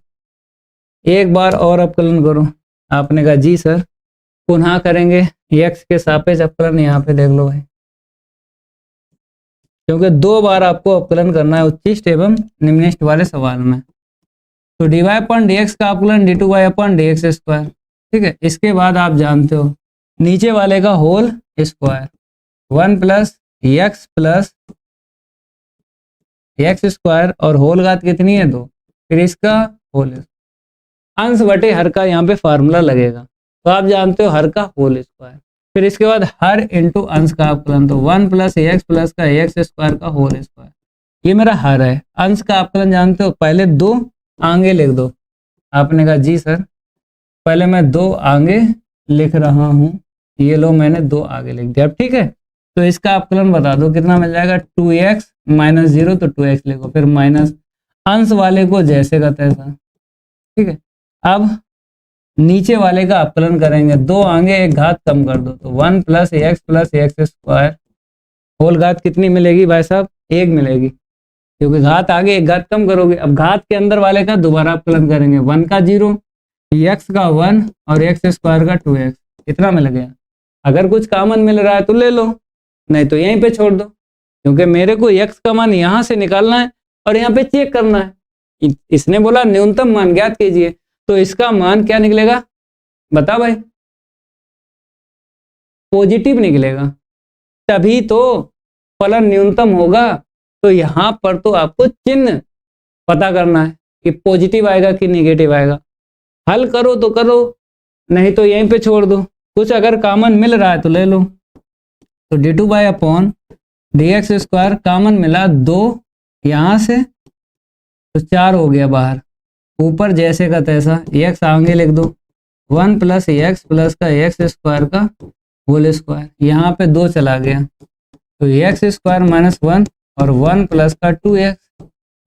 एक बार और अवकलन करो। आपने कहा जी सर। पुनः करेंगे एक्स के सापेक्ष अवकलन। यहाँ पे देख लो भाई, क्योंकि 2 बार आपको अवकलन करना है उच्चिष्ट एवं निम्निष्ट वाले सवाल में। तो dy अपॉन dx का अवकलन d2y अपॉन dx स्क्वायर। ठीक है। इसके बाद आप जानते हो नीचे वाले का whole square 1 plus X square और होल घात कितनी है 2। फिर इसका होल अंश बटे हर का यहाँ पे फार्मूला लगेगा। तो आप जानते हो हर का होल स्क्वायर। फिर इसके बाद हर इंटू अंश का अवकलन। तो 1 प्लस एक्स प्लस का एक्स स्क्वायर का होल स्क्वायर। ये मेरा हर है। अंश का अवकलन जानते हो, पहले 2 आगे लिख दो। आपने कहा जी सर। पहले मैं 2 आगे लिख रहा हूँ, ये लो मैंने 2 आगे लिख दिया। अब ठीक है। तो इसका अवकलन बता दो कितना मिल जाएगा, 2x - 0 तो 2x लिखो, फिर माइनस अंश वाले को जैसे का तैसा। ठीक है। अब नीचे वाले का अवकलन करेंगे, 2 आगे एक घात कम कर दो तो 1 प्लस एक्स स्क्वायर। होल घात कितनी मिलेगी भाई साहब, 1 मिलेगी, क्योंकि घात आगे एक घात कम करोगे। अब घात के अंदर वाले का दोबारा अवकलन करेंगे, 1 का 0, एक्स का 1 और एक्स स्क्वायर का 2x। कितना मिल गया। अगर कुछ कॉमन मिल रहा है तो ले लो, नहीं तो यहीं पे छोड़ दो, क्योंकि मेरे को x का मान यहाँ से निकालना है और यहाँ पे चेक करना है। इसने बोला न्यूनतम मान ज्ञात कीजिए, तो इसका मान क्या निकलेगा बता भाई, पॉजिटिव निकलेगा, तभी तो फलन न्यूनतम होगा। तो यहाँ पर तो आपको चिन्ह पता करना है कि पॉजिटिव आएगा कि नेगेटिव आएगा। हल करो तो करो, नहीं तो यहीं पे छोड़ दो। कुछ अगर कॉमन मिल रहा है तो ले लो। तो d2y upon dx square common मिला 2 यहाँ से, तो 4 हो गया बाहर। ऊपर जैसे का तैसा x आगे लिख दो, 1 प्लस एक्स प्लस का एक्स स्क्वायर का होल स्क्वायर। यहाँ पे 2 चला गया तो एक्स स्क्वायर -1 और 1 प्लस का 2x।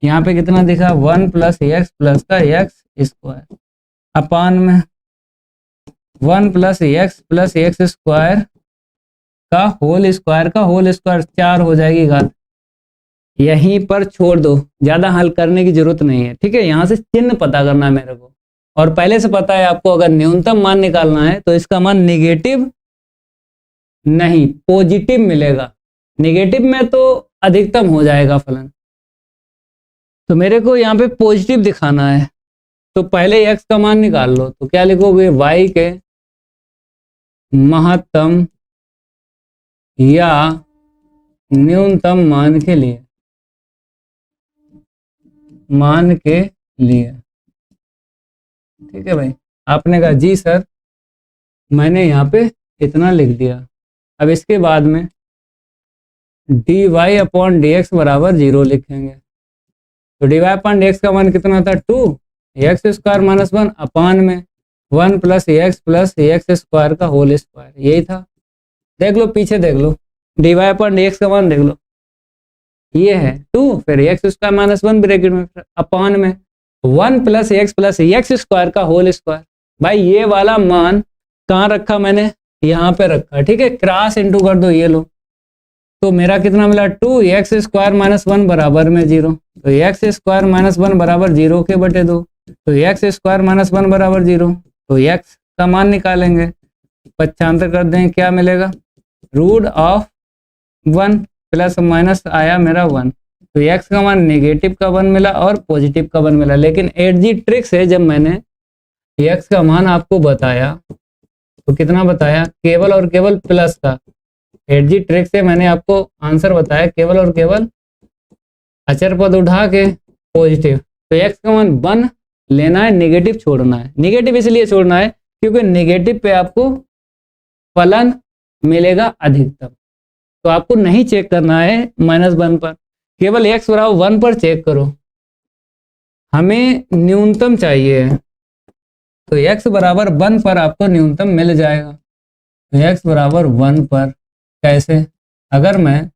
यहाँ पे कितना दिखा, 1 प्लस एक्स प्लस का एक्स स्क्वायर अपान में 1 प्लस एक्स स्क्वायर का होल स्क्वायर 4 हो जाएगी घात। यहीं पर छोड़ दो, ज्यादा हल करने की जरूरत नहीं है। ठीक है। यहाँ से चिन्ह पता करना है मेरे को, और पहले से पता है आपको अगर न्यूनतम मान निकालना है तो इसका मान नेगेटिव नहीं पॉजिटिव मिलेगा। नेगेटिव में तो अधिकतम हो जाएगा फलन, तो मेरे को यहाँ पे पॉजिटिव दिखाना है। तो पहले x का मान निकाल लो, तो क्या लिखोगे, y के महत्तम या न्यूनतम मान के लिए ठीक है भाई। आपने कहा जी सर, मैंने यहाँ पे इतना लिख दिया। अब इसके बाद में dy अपॉन dx बराबर 0 लिखेंगे। तो dy अपॉन dx का मान कितना था, 2 एक्स स्क्वायर -1 अपान में 1 प्लस एक्स स्क्वायर का होल स्क्वायर। यही था। देख लो पीछे देख लो, dy अपॉन dx का मान देख लो, ये है 2 फिर एक्स स्क्वायर -1 ब्रैकेट में अपान में 1 प्लस एक्स स्क्वायर का होल स्क्वायर। भाई ये वाला मान कहाँ रखा मैंने, यहाँ पे रखा, ठीक है, क्रॉस इंटू कर दो ये लो, तो मेरा कितना मिला 2x स्क्वायर माइनस 1 बराबर में 0, तो x स्क्वायर माइनस 1 बराबर 0 के बटे 2, तो x स्क्वायर माइनस 1 बराबर 0, तो x का मान निकालेंगे, पक्षांतर कर दें, क्या मिलेगा, रूट ऑफ 1 प्लस माइनस आया मेरा 1, तो x का मान नेगेटिव का 1 मिला और पॉजिटिव का 1 मिला। लेकिन एट जी ट्रिक से जब मैंने x का मान आपको बताया तो कितना बताया, केवल और केवल प्लस का, एट जी ट्रिक से मैंने आपको आंसर बताया केवल और केवल अचर पद उठा के पॉजिटिव, तो x का मान 1 लेना है, नेगेटिव छोड़ना है। नेगेटिव इसलिए छोड़ना है क्योंकि नेगेटिव पे आपको फलन मिलेगा अधिकतम, तो आपको नहीं चेक करना है -1 पर, केवल x बराबर 1 पर चेक करो, हमें न्यूनतम चाहिए, तो x बराबर 1 पर आपको न्यूनतम मिल जाएगा। तो x बराबर 1 पर कैसे, अगर मैं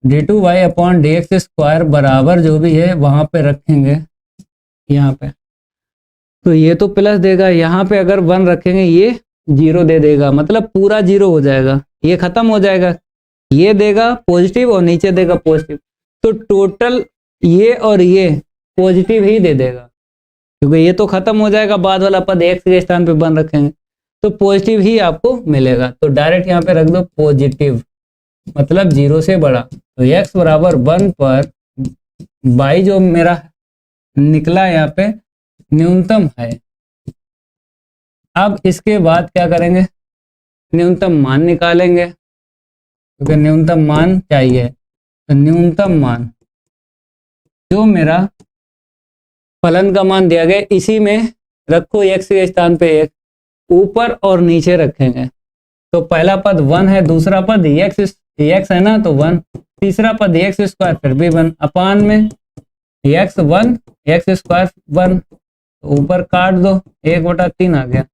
d2y अपॉन dx स्क्वायर बराबर जो भी है वहां पे रखेंगे, यहाँ पे तो ये तो प्लस देगा, यहाँ पे अगर 1 रखेंगे ये 0 दे देगा, मतलब पूरा 0 हो जाएगा, ये खत्म हो जाएगा, ये देगा पॉजिटिव और नीचे देगा पॉजिटिव, तो टोटल ये और ये पॉजिटिव ही दे देगा, क्योंकि ये तो खत्म हो जाएगा, बाद वाला पद x के स्थान पे 1 रखेंगे तो पॉजिटिव ही आपको मिलेगा, तो डायरेक्ट यहाँ पे रख दो पॉजिटिव, मतलब 0 से बड़ा, तो x बराबर 1 पर y जो मेरा निकला यहाँ पे न्यूनतम है। अब इसके बाद क्या करेंगे, न्यूनतम मान निकालेंगे, क्योंकि न्यूनतम मान चाहिए, तो न्यूनतम मान जो मेरा फलन का मान दिया गया इसी में रखो, x के स्थान पे 1, ऊपर और नीचे रखेंगे, तो पहला पद 1 है, दूसरा पद x है ना तो 1, तीसरा पद x स्क्वायर फिर भी 1 अपान में x 1 x स्क्वायर 1, तो ऊपर काट दो, 1/3 आ गया,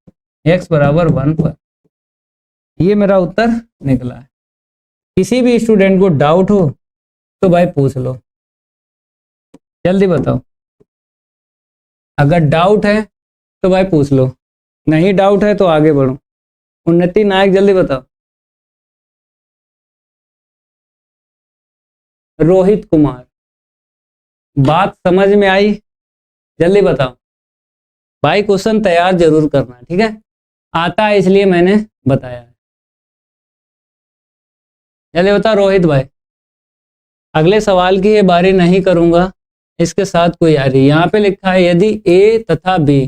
x बराबर 1 पर। ये मेरा उत्तर निकला है। किसी भी स्टूडेंट को डाउट हो तो भाई पूछ लो, जल्दी बताओ, अगर डाउट है तो भाई पूछ लो, नहीं डाउट है तो आगे बढ़ो। उन्नति नायक जल्दी बताओ। रोहित कुमार, बात समझ में आई, जल्दी बताओ भाई, क्वेश्चन तैयार जरूर करना, ठीक है, आता है इसलिए मैंने बताया है। जल्दी बताओ रोहित भाई। अगले सवाल की ये बारी नहीं करूंगा, इसके साथ कोई आ रही, यहाँ पे लिखा है यदि a तथा b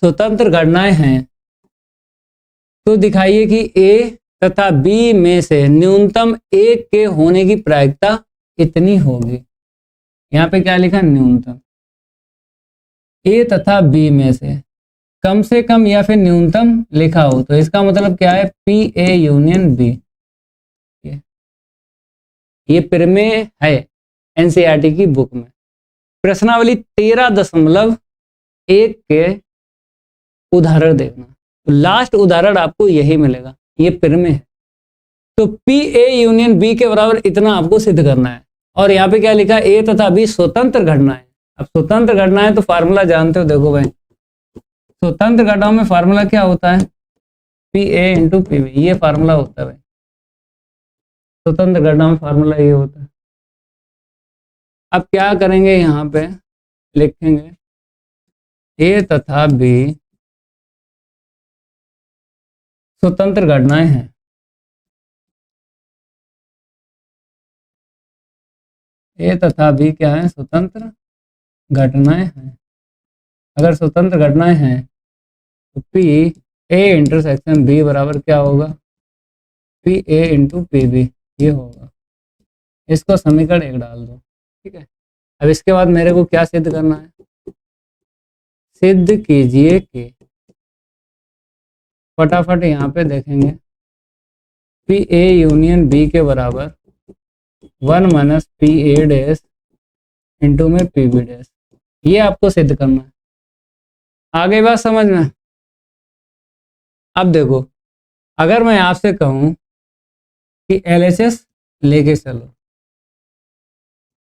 स्वतंत्र घटनाएं हैं तो दिखाइए कि a तथा b में से न्यूनतम एक के होने की प्रायिकता कितनी होगी। यहाँ पे क्या लिखा, न्यूनतम, a तथा b में से कम या फिर न्यूनतम लिखा हो, तो इसका मतलब क्या है, p a यूनियन b, ये प्रमेय है एनसीईआरटी की बुक में, प्रश्नावली 13.1 के उदाहरण देखना, तो लास्ट उदाहरण आपको यही मिलेगा, ये प्रमेय है। तो पी ए यूनियन बी के बराबर इतना आपको सिद्ध करना है, और यहाँ पे क्या लिखा है, ए तथा बी स्वतंत्र घटनाएं। अब स्वतंत्र घटनाएं तो फार्मूला जानते हो, देखो भाई स्वतंत्र घटनाओं में फार्मूला क्या होता है, P A into P B, ये फार्मूला होता है भाई, स्वतंत्र घटनाओं में फार्मूला ये होता है। अब क्या करेंगे, यहाँ पे लिखेंगे ए तथा बी स्वतंत्र घटनाएं हैं, ए तथा बी क्या है, स्वतंत्र घटनाएं हैं। अगर स्वतंत्र घटनाएं हैं तो पी ए इंटरसेक्शन बी बराबर क्या होगा, P A into P B, ये होगा। इसको समीकरण 1 डाल दो, ठीक है। अब इसके बाद मेरे को क्या सिद्ध करना है, सिद्ध कीजिए कि, फटाफट यहाँ पे देखेंगे, पी ए यूनियन बी के बराबर 1 minus P A dash into में पी बी डैश, ये आपको सिद्ध करना है। आगे बात समझ में। अब देखो, अगर मैं आपसे कहूँ कि एलएचएस लेके चलो,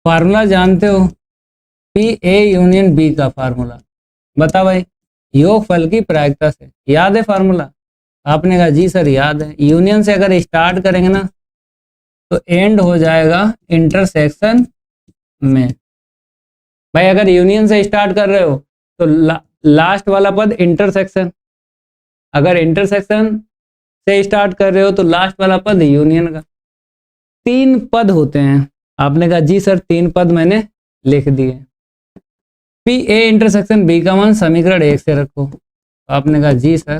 फार्मूला जानते हो, पी ए यूनियन बी का फार्मूला, बता भाई, योगफल की प्रायिकता से, याद है फार्मूला, आपने कहा जी सर याद है। यूनियन से अगर स्टार्ट करेंगे ना तो एंड हो जाएगा इंटरसेक्शन में। भाई अगर यूनियन से स्टार्ट कर रहे हो तो लास्ट वाला पद इंटरसेक्शन, अगर इंटरसेक्शन से स्टार्ट कर रहे हो तो लास्ट वाला पद यूनियन का। 3 पद होते हैं। आपने कहा जी सर 3 पद मैंने लिख दिए। पी ए इंटरसेक्शन बी का मान समीकरण 1 से रखो। आपने कहा जी सर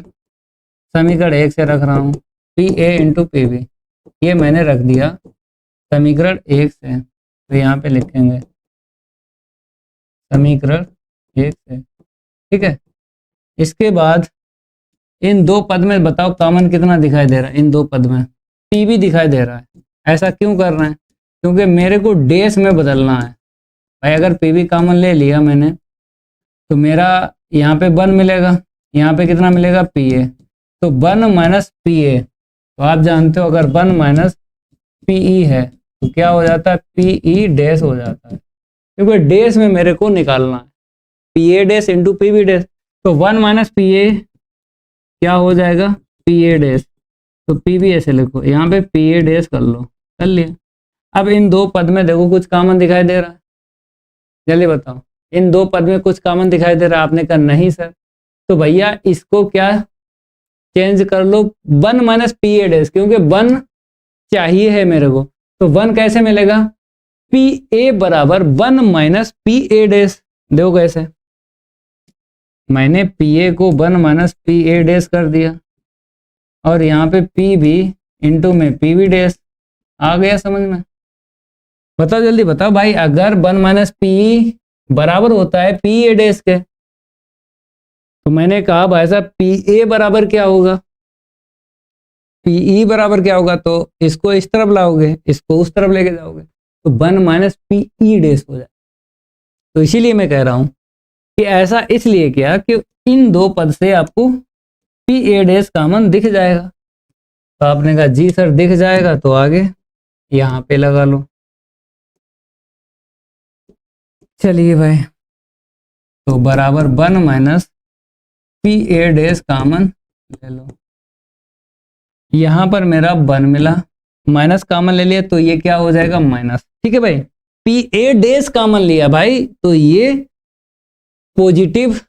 समीकरण 1 से रख रहा हूँ। P A into P B ये मैंने रख दिया समीकरण 1 से, तो यहाँ पे लिखेंगे समीकरण 1 से, ठीक है। इसके बाद इन 2 पद में बताओ कॉमन कितना दिखाई दे रहा है। इन 2 पद में पी भी दिखाई दे रहा है। ऐसा क्यों कर रहे हैं? क्योंकि मेरे को डेस में बदलना है। भाई अगर पी भी कॉमन ले लिया मैंने तो मेरा यहाँ पे 1 मिलेगा, यहाँ पे कितना मिलेगा पी ए, तो 1 माइनस पी ए। तो आप जानते हो अगर 1 माइनस पी ई है तो क्या हो जाता है पी ई डैश हो जाता है, क्योंकि डैश में मेरे को निकालना है P A dash into P B dash. तो 1 माइनस पी ए क्या हो जाएगा पी ए डैश, तो पी बी ऐसे लिखो, यहाँ पे पी ए डैश कर लो, कर लिया। अब इन 2 पद में देखो कुछ कॉमन दिखाई दे रहा है, जल्दी बताओ इन 2 पद में कुछ कॉमन दिखाई दे रहा है। आपने कहा नहीं सर, तो भैया इसको क्या चेंज कर लो 1 माइनस पी ए डैश, क्योंकि 1 चाहिए है मेरे को। तो 1 कैसे मिलेगा पी ए बराबर 1 माइनस पी ए डैश। देखो कैसे मैंने पी ए को 1 माइनस पी ए डैश कर दिया और यहाँ पे पी बी इंटू में पी बी डैश। आ गया समझ में? बताओ जल्दी बताओ भाई, अगर 1 माइनस पी बराबर होता है पी ए डैश के, तो मैंने कहा भाई साहब पी ए बराबर क्या होगा, पी ई बराबर क्या होगा, तो इसको इस तरफ लाओगे इसको उस तरफ लेके जाओगे तो 1 माइनस पी ई डैश हो जाए। तो इसीलिए मैं कह रहा हूं कि ऐसा इसलिए किया कि इन 2 पद से आपको पी ए डैश कॉमन दिख जाएगा। तो आपने कहा जी सर दिख जाएगा, तो आगे यहाँ पे लगा लो। चलिए भाई, तो बराबर 1 minus P A dash common ले लो। यहाँ पर मेरा 1 मिला, माइनस कॉमन ले लिया तो ये क्या हो जाएगा माइनस, ठीक है भाई। पी ए डैश कॉमन लिया भाई तो ये पॉजिटिव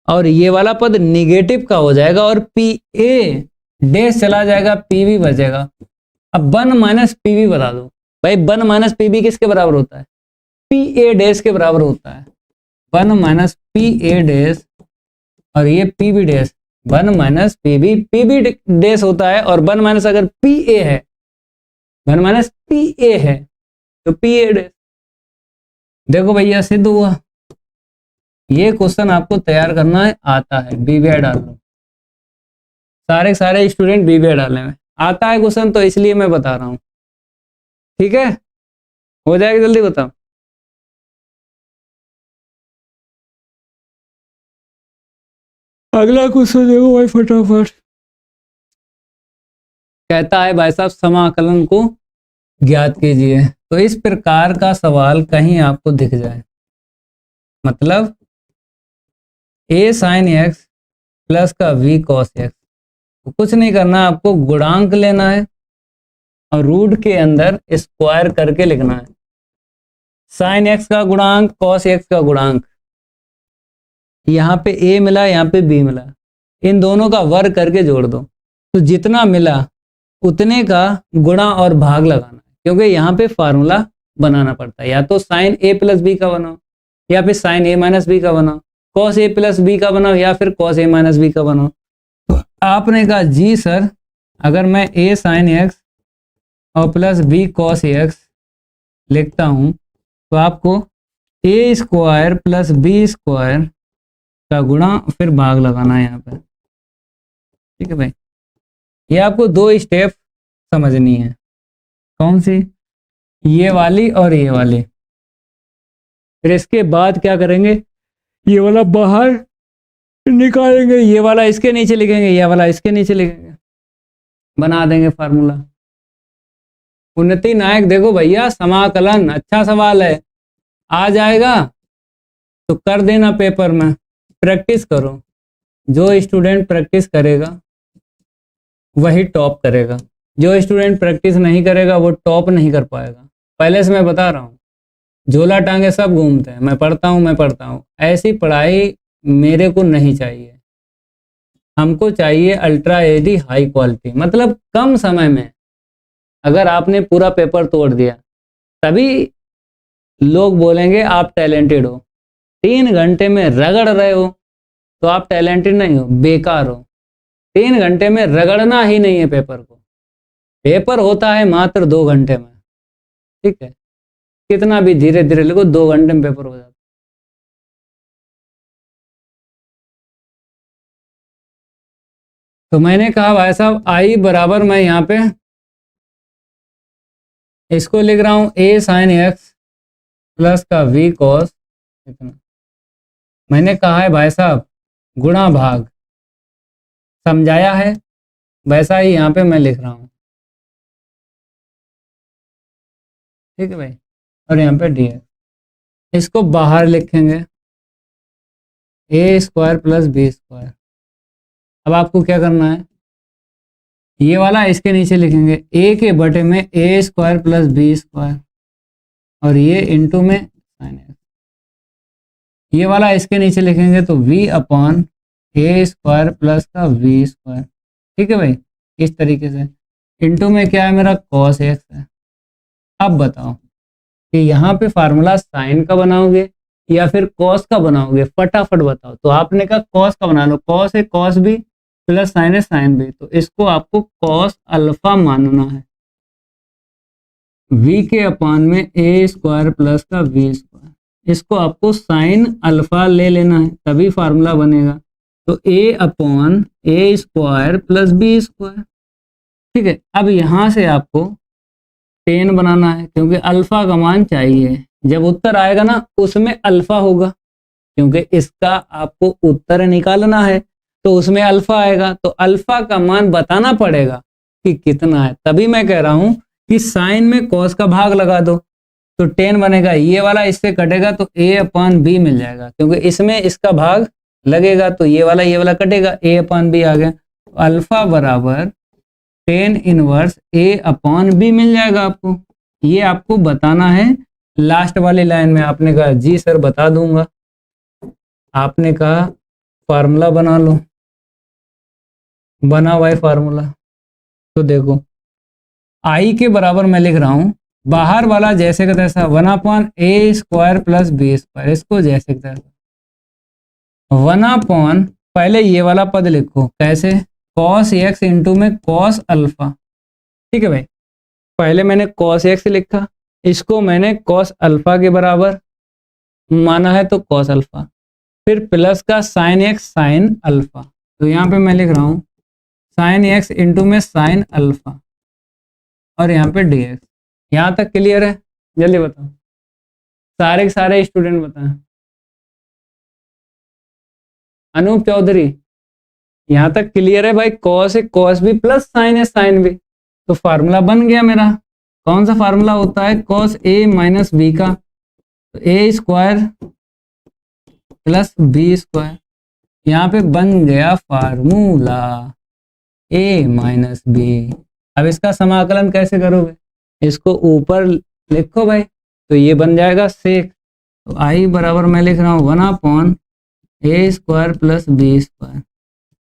और ये वाला पद निगेटिव का हो जाएगा और पी ए डैश चला जाएगा, पी बी बचेगा। अब 1 माइनस पी बी बता दो भाई, 1 माइनस पी बी किसके बराबर होता है पी ए डैश के बराबर होता है। 1 माइनस पी ए डैश और ये P B dash, 1 minus P B dash होता है। और 1 माइनस अगर पी ए है, 1 माइनस पी ए है तो पी ए डैश। देखो भैया सिद्ध हुआ। ये क्वेश्चन आपको तैयार करना है आता है, बीबीआई डाल लो, सारे स्टूडेंट बीबीआई डालने में आता है क्वेश्चन, तो इसलिए मैं बता रहा हूँ, ठीक है। हो जाएगा जल्दी बताओ। अगला क्वेश्चन देखो भाई फटाफट। कहता है भाई साहब समाकलन को ज्ञात कीजिए। तो इस प्रकार का सवाल कहीं आपको दिख जाए, मतलब ए साइन एक्स प्लस का वी कॉस एक्स, तो कुछ नहीं करना, आपको गुणांक लेना है और रूट के अंदर स्क्वायर करके लिखना है। साइन एक्स का गुणांक कॉस एक्स का गुणांक, यहाँ पे ए मिला यहाँ पे बी मिला, इन दोनों का वर्ग करके जोड़ दो, तो जितना मिला उतने का गुणा और भाग लगाना है, क्योंकि यहाँ पे फार्मूला बनाना पड़ता है। या तो साइन ए प्लस बी का बनाओ या फिर साइन ए माइनस बी का बनाओ, कॉस ए प्लस बी का बनाओ या फिर कॉस ए माइनस बी का बनाओ। तो आपने कहा जी सर अगर मैं ए साइन एक्स और प्लस बी कॉस एक्स लिखता हूँ तो आपको ए स्क्वायर प्लस बी स्क्वायर का गुणा फिर भाग लगाना है यहाँ पे, ठीक है भाई। ये आपको 2 स्टेप समझनी है। कौन सी? ये वाली और ये वाली। फिर इसके बाद क्या करेंगे, ये वाला बाहर निकालेंगे, ये वाला इसके नीचे लिखेंगे, ये वाला इसके नीचे लिखेंगे, बना देंगे फार्मूला। उन्नति नायक देखो भैया समाकलन अच्छा सवाल है, आ जाएगा तो कर देना पेपर में, प्रैक्टिस करो। जो स्टूडेंट प्रैक्टिस करेगा वही टॉप करेगा, जो स्टूडेंट प्रैक्टिस नहीं करेगा वो टॉप नहीं कर पाएगा। पहले से मैं बता रहा हूँ, झोला टांगे सब घूमते हैं, मैं पढ़ता हूँ, ऐसी पढ़ाई मेरे को नहीं चाहिए। हमको चाहिए अल्ट्रा एडी हाई क्वालिटी, मतलब कम समय में अगर आपने पूरा पेपर तोड़ दिया तभी लोग बोलेंगे आप टैलेंटेड हो। 3 घंटे में रगड़ रहे हो तो आप टैलेंटेड नहीं हो, बेकार हो। 3 घंटे में रगड़ना ही नहीं है पेपर को। पेपर होता है मात्र 2 घंटे में, ठीक है, कितना भी धीरे धीरे लिखो 2 घंटे में पेपर हो जाता है। तो मैंने कहा भाई साहब आई बराबर, मैं यहाँ पे इसको लिख रहा हूँ a sin x प्लस का v cos, इतना मैंने कहा है भाई साहब गुणा भाग, समझाया है, वैसा ही यहाँ पे मैं लिख रहा हूँ, ठीक है भाई। और यहाँ पे dx, इसको बाहर लिखेंगे a square plus b square. अब आपको क्या करना है, ये वाला इसके नीचे लिखेंगे a के बटे में a square plus b square, और ये इंटू में साइन एक्स। ये वाला इसके नीचे लिखेंगे तो v upon a square plus का v स्क्वायर, ठीक है भाई, इस तरीके से। इंटू में क्या है मेरा cos x है। अब बताओ कि यहाँ पे फार्मूला साइन का बनाओगे या फिर cos का बनाओगे, फटाफट बताओ। तो आपने कहा cos का बना लो, cos है cos भी प्लस साइन है साइन भी, तो इसको आपको cos अल्फा मानना है। v के अपान में a स्क्वायर प्लस का v स्क्वायर, इसको आपको साइन अल्फा ले लेना है तभी फार्मूला बनेगा। तो a upon a square plus b square, ठीक है। अब यहाँ से आपको टेन बनाना है क्योंकि अल्फा का मान चाहिए। जब उत्तर आएगा ना उसमें अल्फा होगा, क्योंकि इसका आपको उत्तर निकालना है तो उसमें अल्फा आएगा, तो अल्फा का मान बताना पड़ेगा कि कितना है। तभी मैं कह रहा हूं कि साइन में कॉस का भाग लगा दो तो टेन बनेगा, ये वाला इससे कटेगा तो a अपॉन बी मिल जाएगा, क्योंकि इसमें इसका भाग लगेगा तो ये वाला कटेगा, a अपॉन बी आ गया। तो अल्फा बराबर tan inverse a upon B मिल जाएगा आपको। ये आपको बताना है लास्ट वाली लाइन में। आपने कहा जी सर बता दूंगा, आपने कहा फार्मूला बना लो, बना हुआ है फार्मूला। तो देखो आई के बराबर मैं लिख रहा हूं, बाहर वाला जैसे का तैसा 1/a square plus B square, इसको जैसे का तैसा 1/, पहले ये वाला पद लिखो कैसे, cos x इंटू में cos अल्फा, ठीक है भाई। पहले मैंने cos x लिखा, इसको मैंने cos अल्फा के बराबर माना है तो cos अल्फा, फिर प्लस का sin x sin अल्फा, तो यहाँ पे मैं लिख रहा हूँ sin x इंटू में sin अल्फा, और यहाँ पे dx। यहाँ तक क्लियर है? जल्दी बताओ, सारे के सारे स्टूडेंट बताएं। अनूप चौधरी, यहाँ तक क्लियर है भाई? cos है cos भी प्लस sin है sin भी, तो फार्मूला बन गया मेरा। कौन सा फार्मूला होता है? cos a माइनस बी का, तो a square plus B square, यहाँ पे बन गया फार्मूला a माइनस बी। अब इसका समाकलन कैसे करोगे? इसको ऊपर लिखो भाई, तो ये बन जाएगा सेक। तो आई बराबर मैं लिख रहा हूँ 1/a square plus B square,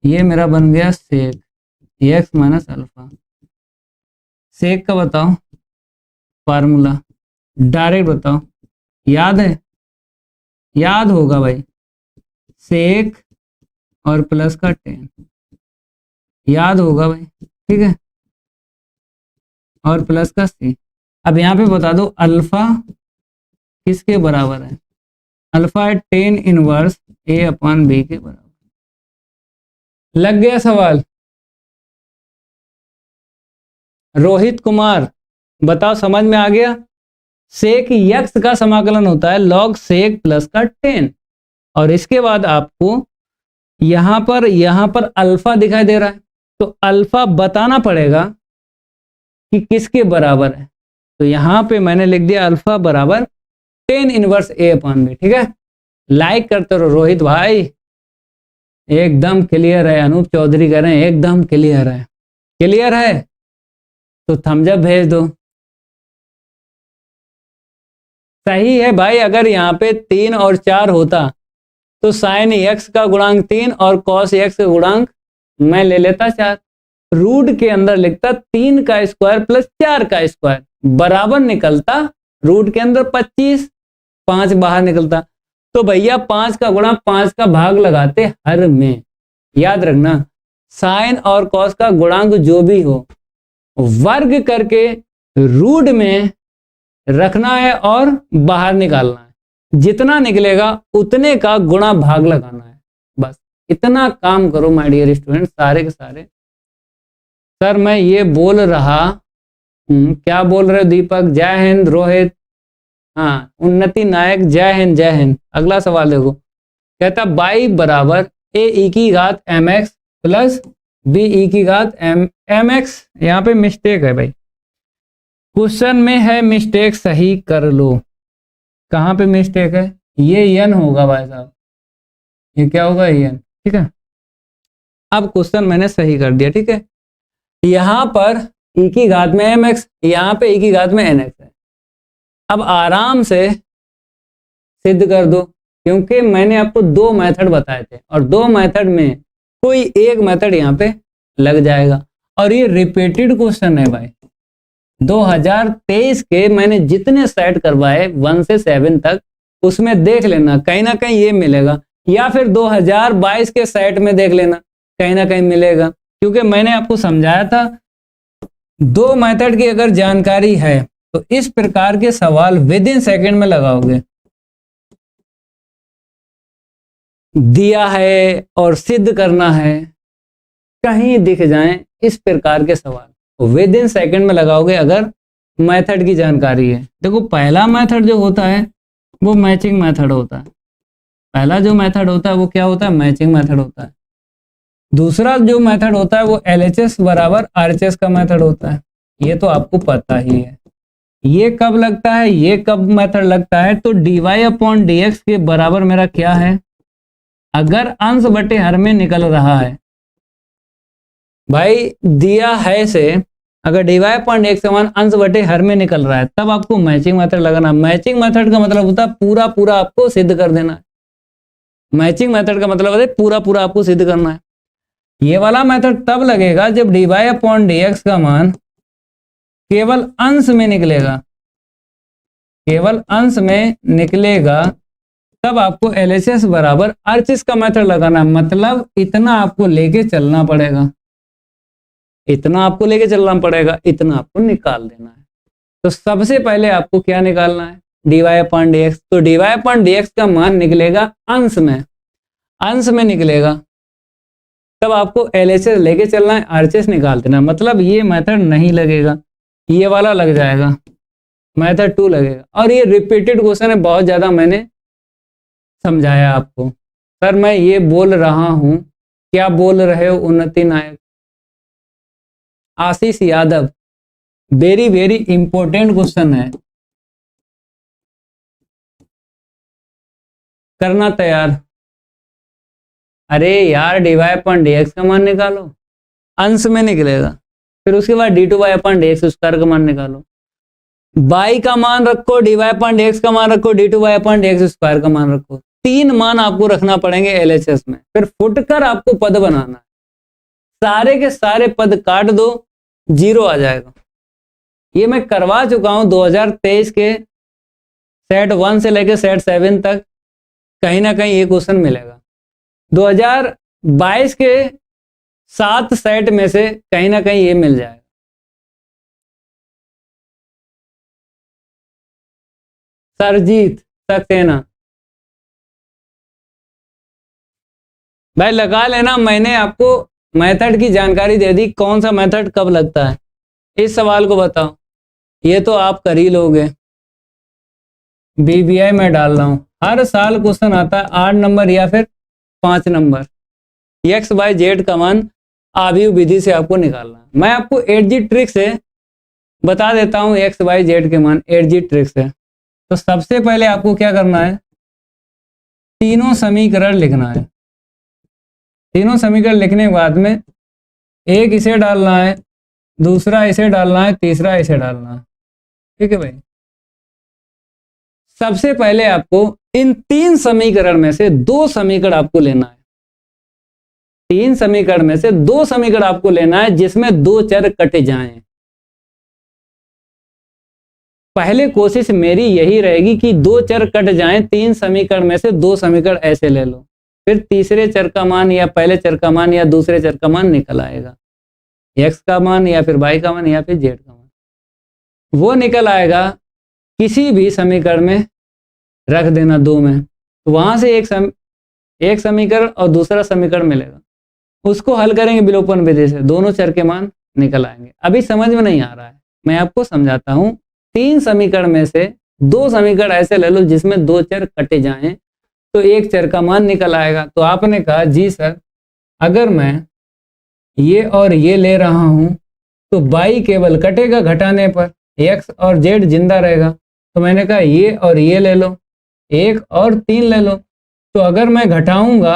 ये मेरा बन गया सेक x माइनस अल्फा। सेक का बताओ फार्मूला, डायरेक्ट बताओ, याद है? याद होगा भाई, सेक और प्लस का टेन, याद होगा भाई, ठीक है, और प्लस का सी। अब यहाँ पे बता दो अल्फा किसके बराबर है? अल्फा है tan inverse a upon B के बराबर। लग गया सवाल? रोहित कुमार बताओ, समझ में आ गया? सेक यक्स का समाकलन होता है लॉग सेक प्लस का टेन, और इसके बाद आपको यहां पर अल्फा दिखाई दे रहा है, तो अल्फा बताना पड़ेगा कि किसके बराबर है। तो यहां पे मैंने लिख दिया अल्फा बराबर tan inverse a upon B, ठीक है। लाइक करते रहो रोहित भाई, एकदम क्लियर है, अनूप चौधरी कह रहे हैं एकदम क्लियर है। क्लियर है तो थम्स अप भेज दो। सही है भाई, अगर यहाँ पे 3 और 4 होता तो साइन एक्स का गुणांक 3 और कॉस एक्स का गुणांक मैं ले लेता 4। रूट के अंदर लिखता 3 का स्क्वायर प्लस 4 का स्क्वायर बराबर निकलता रूट के अंदर 25, 5 बाहर निकलता। तो भैया 5 का गुणा 5 का भाग लगाते हर में। याद रखना साइन और कॉस का गुणांक जो भी हो वर्ग करके रूट में रखना है और बाहर निकालना है। जितना निकलेगा उतने का गुणा भाग लगाना है। बस इतना काम करो माय डियर स्टूडेंट सारे के सारे। सर मैं ये बोल रहा क्या बोल रहे हो दीपक? जय हिंद रोहित, हाँ उन्नति नायक, जय हिंद जय हिंद। अगला सवाल देखो, कहता y बराबर ए ई की घात M X plus B E की घात एम एक्स। यहाँ पे मिस्टेक है भाई, क्वेश्चन में है मिस्टेक, सही कर लो। कहाँ पे मिस्टेक है? ये n होगा भाई साहब, ये क्या होगा n, ठीक है। अब क्वेश्चन मैंने सही कर दिया, ठीक है। यहाँ पर e की घात में एम एक्स, यहाँ पे e की घात में एन एक्स है। अब आराम से सिद्ध कर दो, क्योंकि मैंने आपको 2 मेथड बताए थे और 2 मेथड में कोई एक मेथड यहाँ पे लग जाएगा। और ये रिपीटेड क्वेश्चन है भाई, 2023 के मैंने जितने सेट करवाए 1 से 7 तक, उसमें देख लेना कहीं ना कहीं ये मिलेगा, या फिर 2022 के सेट में देख लेना कहीं ना कहीं मिलेगा। क्योंकि मैंने आपको समझाया था 2 मेथड की अगर जानकारी है तो इस प्रकार के सवाल विद इन सेकेंड में लगाओगे। दिया है और सिद्ध करना है, कहीं दिख जाएं इस प्रकार के सवाल विद इन सेकेंड में लगाओगे अगर मेथड की जानकारी है। देखो पहला मेथड जो होता है वो मैचिंग मेथड होता है। पहला जो मेथड होता है वो क्या होता है? मैचिंग मेथड होता है। दूसरा जो मेथड होता है वो LHS बराबर RHS का मेथड होता है। ये तो आपको पता ही है। ये कब लगता है, ये कब मेथड लगता है? तो dy/dx के बराबर मेरा क्या है? अगर अंश बटे हर में निकल रहा है भाई, दिया है से अगर dy/dx समान अंश बटे हर में निकल रहा है तब आपको मैचिंग मेथड लगाना। मैचिंग मेथड का मतलब होता है पूरा पूरा आपको सिद्ध कर देना है। मैचिंग मेथड का मतलब है पूरा पूरा आपको सिद्ध करना है। ये वाला मेथड तब लगेगा जब dy/dx का मान केवल अंश में निकलेगा, केवल अंश में निकलेगा, तब आपको LHS बराबर RHS का मेथड लगाना है। मतलब इतना आपको लेके चलना पड़ेगा, इतना आपको लेके चलना पड़ेगा, इतना आपको निकाल देना है। तो सबसे पहले आपको क्या निकालना है? dy/dx। तो dy/dx का मान निकलेगा अंश में, अंश में निकलेगा, तब आपको LHS लेके चलना है, RHS निकाल देना। मतलब ये मेथड नहीं लगेगा, ये वाला लग जाएगा, मेथड 2 लगेगा। और ये रिपीटेड क्वेश्चन है, बहुत ज्यादा मैंने समझाया आपको। सर मैं ये बोल रहा हूं, क्या बोल रहे हो? Unnati Nayak, Ashish Yadav, very very important question है, करना तैयार। अरे यार dy/dx का मान निकालो, अंश में निकलेगा, फिर उसके बाद d2/dx स्क्वायर का मान निकालो। y का मान रखो, dy/dx का मान रखो, d2/dx स्क्वायर का मान रखो। 3 मान आपको रखना पड़ेंगे LHS में, फिर फुटकर आपको पद बनाना है। सारे के सारे पद काट दो, 0 आ जाएगा। ये मैं करवा चुका हूं 2023 के सेट 1 से लेकर सेट 7 तक, कहीं ना कहीं ये क्वेश्चन मिलेगा। 2022 के 7 सेट में से कहीं ना कहीं ये मिल जाएगा। सरजीत सक्सेना, भाई लगा लेना, मैंने आपको मेथड की जानकारी दे दी, कौन सा मेथड कब लगता है। इस सवाल को बताओ, ये तो आप कर ही लोगे। BBI में डाल रहा हूं, हर साल क्वेश्चन आता है 8 नंबर या फिर 5 नंबर। x/z का मान आव्यूह विधि से आपको निकालना है। मैं आपको 8G ट्रिक से बता देता हूं x/z के मान 8G ट्रिक से। तो सबसे पहले आपको क्या करना है? तीनों समीकरण लिखना है। तीनों समीकरण लिखने के बाद में एक इसे डालना है, दूसरा इसे डालना है, तीसरा इसे डालना है। ठीक है भाई। सबसे पहले आपको इन तीन समीकरण में से दो समीकरण आपको लेना है। तीन समीकरण में से दो समीकरण आपको लेना है जिसमें दो चर कटे जाएं। पहले कोशिश मेरी यही रहेगी कि दो चर कट जाएं, तीन समीकरण में से दो समीकरण ऐसे ले लो, फिर तीसरे चर का मान या पहले चर का मान या दूसरे चर का मान निकल आएगा, x का मान या फिर y का मान या फिर z का मान, वो निकल आएगा। किसी भी समीकरण में रख देना दो में, तो वहां से एक समीकरण और दूसरा समीकरण मिलेगा, उसको हल करेंगे विलोपन विधि से, दोनों चर के मान निकल आएंगे। अभी समझ में नहीं आ रहा है, मैं आपको समझाता हूं। तीन समीकरण में से दो समीकरण ऐसे ले लो जिसमें दो चर कटे जाएं, तो एक चर का मान निकल आएगा। तो आपने कहा जी सर, अगर मैं ये और ये ले रहा हूं तो y केवल कटेगा घटाने पर, x और z जिंदा रहेगा। तो मैंने कहा ये और ये ले लो, एक और तीन ले लो। तो अगर मैं घटाऊंगा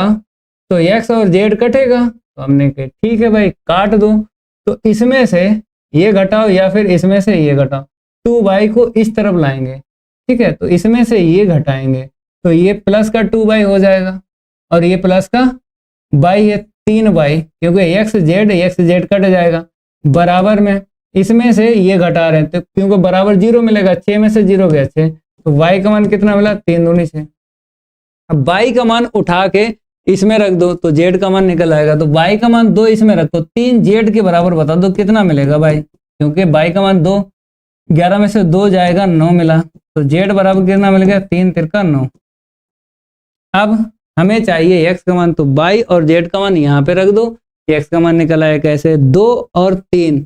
तो x और z कटेगा। तो हमने कहा ठीक है भाई, काट दो। तो इसमें से ये घटाओ या फिर इसमें से ये घटाओ, 2y को इस तरफ लाएंगे। ठीक है, तो इसमें से ये घटाएंगे तो ये प्लस का 2y हो जाएगा और ये प्लस का y है 3y, क्योंकि x z कट जाएगा। बराबर में इसमें से ये घटा रहे हैं तो क्योंकि बराबर 0 मिलेगा, 6 में से 0 गया 6, तो y का मान कितना मिला, 3 दूनी 6। अब y का मान उठा के इसमें रख दो तो z का मान निकल आएगा। तो y का मान 2 इसमें रखो, 3 z के बराबर बता दो कितना मिलेगा भाई, क्योंकि y का मान 2, 11 में से 2 जाएगा 9 मिला, तो z बराबर कितना मिल गया, 3 तिरका 9। अब हमें चाहिए x का मान, तो y और z का मान यहाँ पे रख दो, x का मान निकल आया कैसे, 2 और 3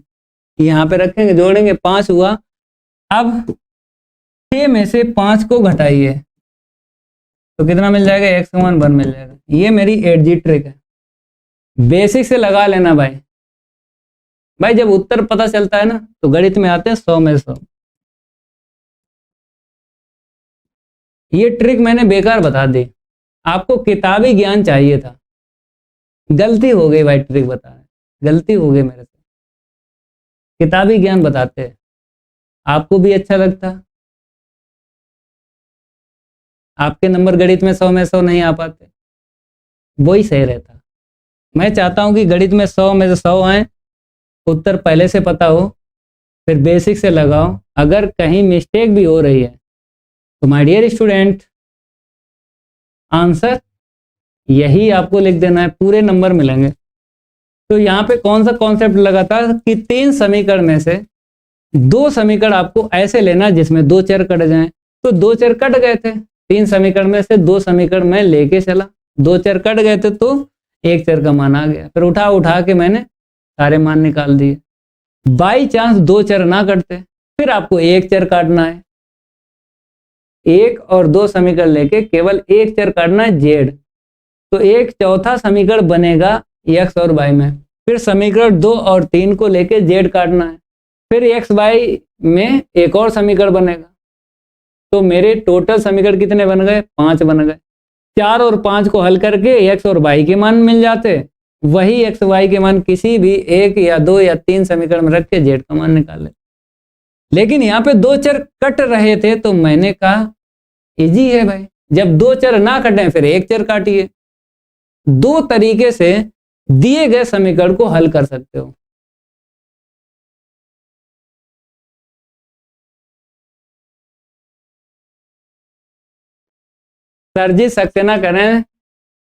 यहाँ पे रखेंगे, जोड़ेंगे 5 हुआ। अब 6 में से 5 को घटाइए तो कितना मिल जाएगा, x का मान 1 मिल जाएगा। ये मेरी 8G ट्रिक है, बेसिक से लगा लेना भाई। भाई जब उत्तर पता चलता है ना तो गणित में आते हैं 100 में 100। ये ट्रिक मैंने बेकार बता दी, आपको किताबी ज्ञान चाहिए था। गलती हो गई भाई, ट्रिक बता रहे, गलती हो गई मेरे से। किताबी ज्ञान बताते आपको भी अच्छा लगता, आपके नंबर गणित में 100 में 100 नहीं आ पाते, वही सही रहता। मैं चाहता हूं कि गणित में 100 में से 100 आए, उत्तर पहले से पता हो, फिर बेसिक से लगाओ। अगर कहीं मिस्टेक भी हो रही है तो माय डियर स्टूडेंट, आंसर यही आपको लिख देना है, पूरे नंबर मिलेंगे। तो यहाँ पे कौन सा कॉन्सेप्ट लगा था कि तीन समीकरण में से दो समीकरण आपको ऐसे लेना जिसमें दो चर कट जाएं। तो दो चर कट गए थे, तीन समीकरण में से दो समीकरण मैं लेके चला, दो चर कट गए थे तो एक चर का मान आ गया, फिर उठा के मैंने सारे मान निकाल दिए। बाई चांस दो चर ना कटते फिर आपको एक चर काटना है, एक और दो समीकरण लेके केवल एक चर काटना है जेड। तो एक चौथा समीकरण बनेगा एक्स और वाई में, फिर समीकरण 2 और 3 को लेके जेड काटना है, फिर एक्स वाई में एक और समीकरण बनेगा। तो मेरे टोटल समीकरण कितने बन गए, 5 बन गए। 4 और 5 को हल करके एक्स और वाई के मान मिल जाते, वही एक्स वाई के मान किसी भी एक या दो या तीन समीकरण में रख के जेड का मान निकाल ले। लेकिन यहाँ पे दो चर कट रहे थे तो मैंने कहा इजी है भाई, जब दो चर ना कटे फिर एक चर काटिए। दो तरीके से दिए गए समीकरण को हल कर सकते हो। सर जी सक्सेना करें,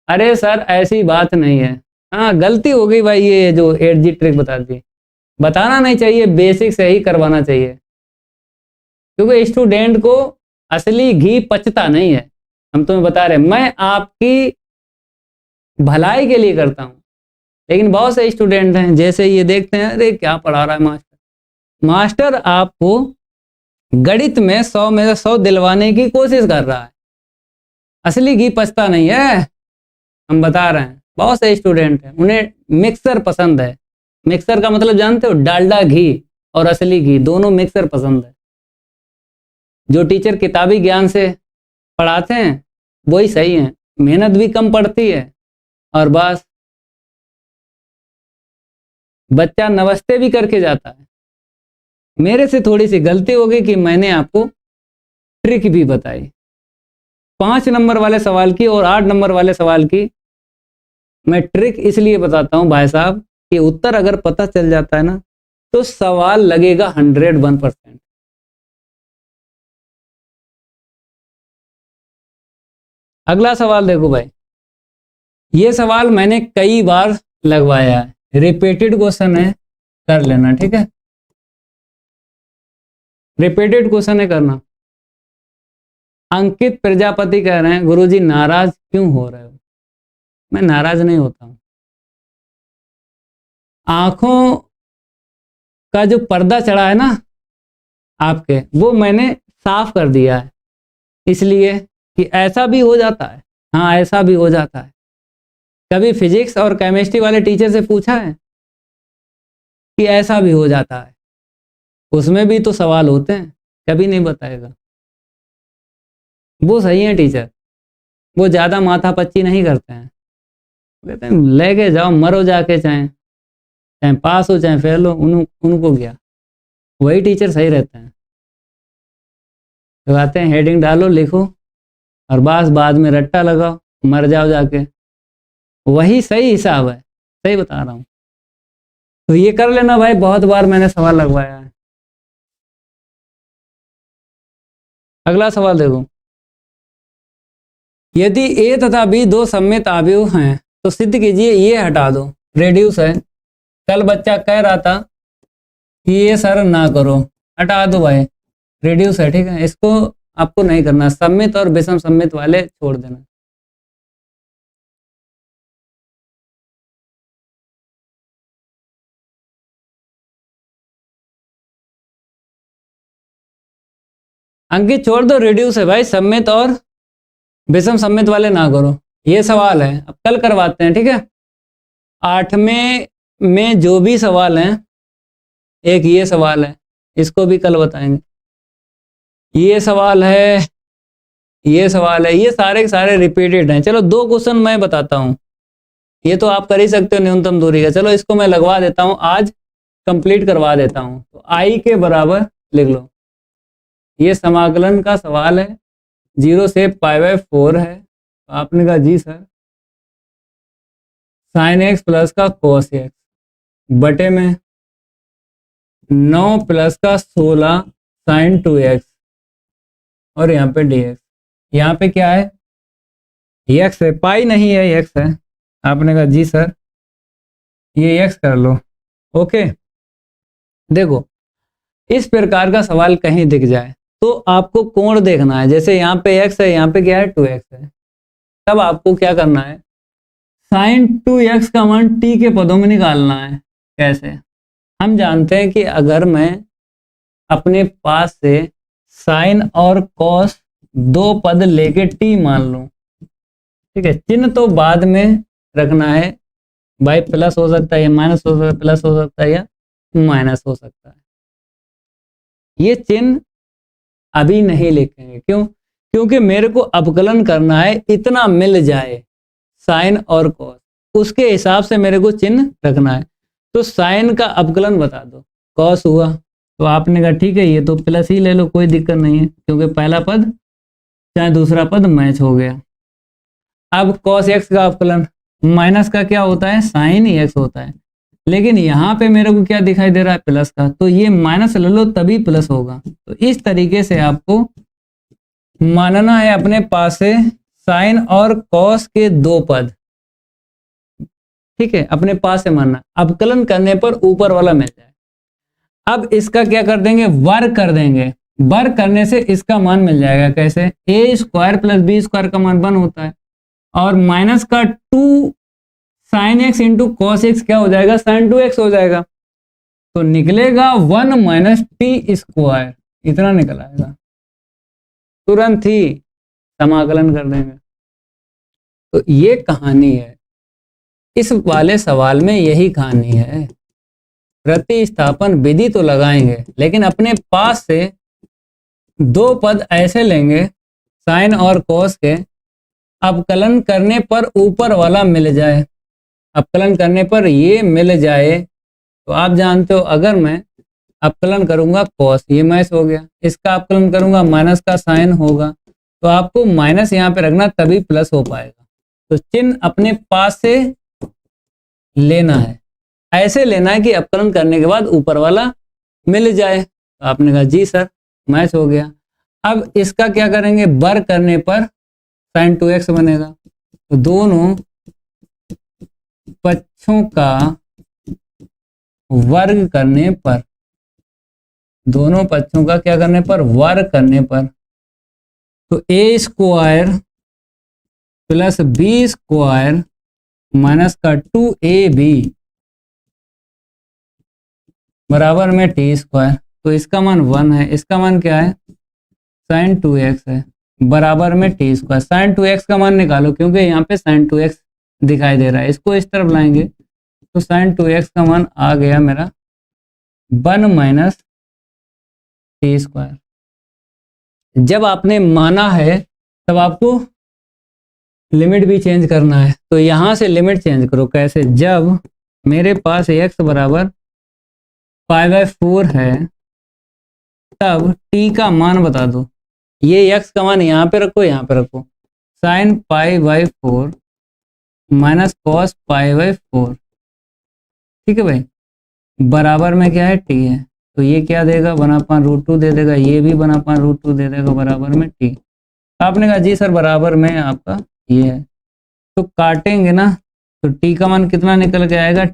अरे सर ऐसी बात नहीं है, हाँ गलती हो गई भाई, ये जो 8G ट्रिक बता दी, बताना नहीं चाहिए, बेसिक से ही करवाना चाहिए, क्योंकि स्टूडेंट को असली घी पचता नहीं है। हम तुम्हें बता रहे, मैं आपकी भलाई के लिए करता हूं, लेकिन बहुत से स्टूडेंट हैं जैसे ये देखते हैं अरे क्या पढ़ा रहा है मास्टर। मास्टर आपको गणित में 100 में से 100 दिलवाने की कोशिश कर रहा है, असली घी पचता नहीं है। हम बता रहे हैं बहुत से स्टूडेंट हैं उन्हें मिक्सर पसंद है। मिक्सर का मतलब जानते हो, डालडा घी और असली घी दोनों मिक्सर पसंद है। जो टीचर किताबी ज्ञान से पढ़ाते हैं वही सही है, मेहनत भी कम पड़ती है और बस बच्चा नमस्ते भी करके जाता है। मेरे से थोड़ी सी गलती हो गई कि मैंने आपको ट्रिक भी बताई। 5 नंबर वाले सवाल की और 8 नंबर वाले सवाल की मैं ट्रिक इसलिए बताता हूं भाई साहब कि उत्तर अगर पता चल जाता है ना तो सवाल लगेगा 101%। अगला सवाल देखो भाई, ये सवाल मैंने कई बार लगवाया है, रिपीटेड क्वेश्चन है, कर लेना ठीक है। रिपीटेड क्वेश्चन है, करना। अंकित प्रजापति कह रहे हैं गुरुजी नाराज क्यों हो रहे हो? मैं नाराज नहीं होता हूं। आंखों का जो पर्दा चढ़ा है ना आपके, वो मैंने साफ कर दिया है, इसलिए कि ऐसा भी हो जाता है। हाँ, ऐसा भी हो जाता है। कभी फिजिक्स और केमिस्ट्री वाले टीचर से पूछा है कि ऐसा भी हो जाता है? उसमें भी तो सवाल होते हैं, कभी नहीं बताएगा। वो सही है टीचर, वो ज़्यादा माथापच्ची नहीं करते हैं, कहते हैं लेके जाओ, मरो जाके, चाहे चाहे पास हो चाहे फेल हो, उनको क्या, वही टीचर सही रहते हैं। तो आते हैं हेडिंग डालो, लिखो और बस बाद में रट्टा लगाओ, मर जाओ जाके, वही सही हिसाब है। सही बता रहा हूँ। तो ये कर लेना भाई, बहुत बार मैंने सवाल लगवाया है। अगला सवाल देखो, यदि ए तथा बी दो सममित अवयव हैं तो सिद्ध कीजिए ये हटा दो। रेड्यूस है। कल बच्चा कह रहा था कि ये सर ना करो, हटा दो भाई, रेड्यूस है ठीक है, इसको आपको नहीं करना, सममित और विषम सममित वाले छोड़ देना। अंकित छोड़ दो, रेड्यूस है भाई, सममित और विषम सममित वाले ना करो। ये सवाल है, अब कल करवाते हैं ठीक है। 8वें में जो भी सवाल हैं, एक ये सवाल है, इसको भी कल बताएंगे। ये सवाल है, ये सवाल है, ये सारे के सारे रिपीटेड हैं। चलो 2 क्वेश्चन मैं बताता हूं, ये तो आप कर ही सकते हो न्यूनतम दूरी का। चलो इसको मैं लगवा देता हूं, आज कंप्लीट करवा देता हूं। तो आई के बराबर लिख लो, ये समाकलन का सवाल है, 0 से π/4 है। तो आपने कहा जी सर, साइन एक्स प्लस का कोस एक्स बटे में 9 प्लस का 16 साइन 2x और यहाँ पे dx। यहाँ पे क्या है, x है, पाई नहीं है, x है। आपने कहा जी सर, ये x कर लो। ओके, देखो इस प्रकार का सवाल कहीं दिख जाए तो आपको कोण देखना है। जैसे यहाँ पे x है, यहाँ पे क्या है, 2x है। तब आपको क्या करना है, साइन 2x का मान t के पदों में निकालना है। कैसे? हम जानते हैं कि अगर मैं अपने पास से साइन और कॉस 2 पद लेके t मान लूं, ठीक है, चिन्ह तो बाद में रखना है भाई, प्लस हो सकता है या माइनस हो सकता है, प्लस हो सकता है या माइनस हो सकता है। ये चिन्ह अभी नहीं लिखेंगे, क्यों? क्योंकि मेरे को अवकलन करना है, इतना मिल जाए साइन और कॉस, उसके हिसाब से मेरे को चिन्ह रखना है। तो साइन का अवकलन बता दो, कॉस हुआ, तो आपने कहा ठीक है, ये तो प्लस ही ले लो, कोई दिक्कत नहीं है, क्योंकि पहला पद चाहे दूसरा पद मैच हो गया। अब कॉस एक्स का अवकलन, माइनस का क्या होता है, साइन एक्स होता है, लेकिन यहाँ पे मेरे को क्या दिखाई दे रहा है, प्लस का, तो ये माइनस ले लो तभी प्लस होगा। तो इस तरीके से आपको मानना है अपने पास से साइन और कॉस के 2 पद, ठीक है, अपने पास से मानना, अवकलन करने पर ऊपर वाला मिल जाए। अब इसका क्या कर देंगे, वर्ग कर देंगे, वर्ग करने से इसका मान मिल जाएगा। कैसे? a square plus B square का मान 1 होता है, और माइनस का 2 sine X into cos X क्या हो जाएगा, साइन 2x हो जाएगा। तो निकलेगा 1 माइनस टी स्क्वायर, इतना निकल आएगा, तुरंत ही समाकलन कर देंगे। तो ये कहानी है, इस वाले सवाल में यही कहानी है। प्रतिस्थापन विधि तो लगाएंगे, लेकिन अपने पास से 2 पद ऐसे लेंगे साइन और कॉस के, अवकलन करने पर ऊपर वाला मिल जाए, अवकलन करने पर ये मिल जाए, तो आप जानते हो अगर मैं अपकलन करूंगा कॉस, ये माइनस हो गया, इसका अपकलन करूंगा माइनस का साइन होगा, तो आपको माइनस यहाँ पे रखना तभी प्लस हो पाएगा। तो चिन्ह अपने पास से लेना है, ऐसे लेना है कि अपकलन करने के बाद ऊपर वाला मिल जाए। तो आपने कहा जी सर मैच हो गया। अब इसका क्या करेंगे, वर्ग करने पर sin 2x बनेगा। तो दोनों पक्षों का वर्ग करने पर, दोनों पक्षों का क्या करने पर, वर्ग करने पर, तो A square plus B square minus का 2ab बराबर में टी स्क्वायर। तो इसका मान 1 है, इसका मान क्या है, sin 2x है, बराबर में टी स्क्वायर। sin 2x का मान निकालो क्योंकि यहाँ पे sin 2x दिखाई दे रहा है, इसको इस तरफ लाएंगे तो sin 2x का मान आ गया मेरा 1 माइनस टी स्क्वायर। जब आपने माना है तब आपको लिमिट भी चेंज करना है, तो यहां से लिमिट चेंज करो। कैसे, जब मेरे पास x बराबर π/4 है तब t का मान बता दो, ये x का मान यहाँ पे रखो, यहाँ पे रखो, sin π/4 माइनस कॉस π/4, ठीक है भाई, बराबर में क्या है t है। तो ये क्या देगा, 1/√2 दे देगा, ये भी 1/√2 दे देगा, बराबर में t। आपने कहा जी सर बराबर में आपका ये है, तो काटेंगे ना तो t का मान कितना निकल के आएगा,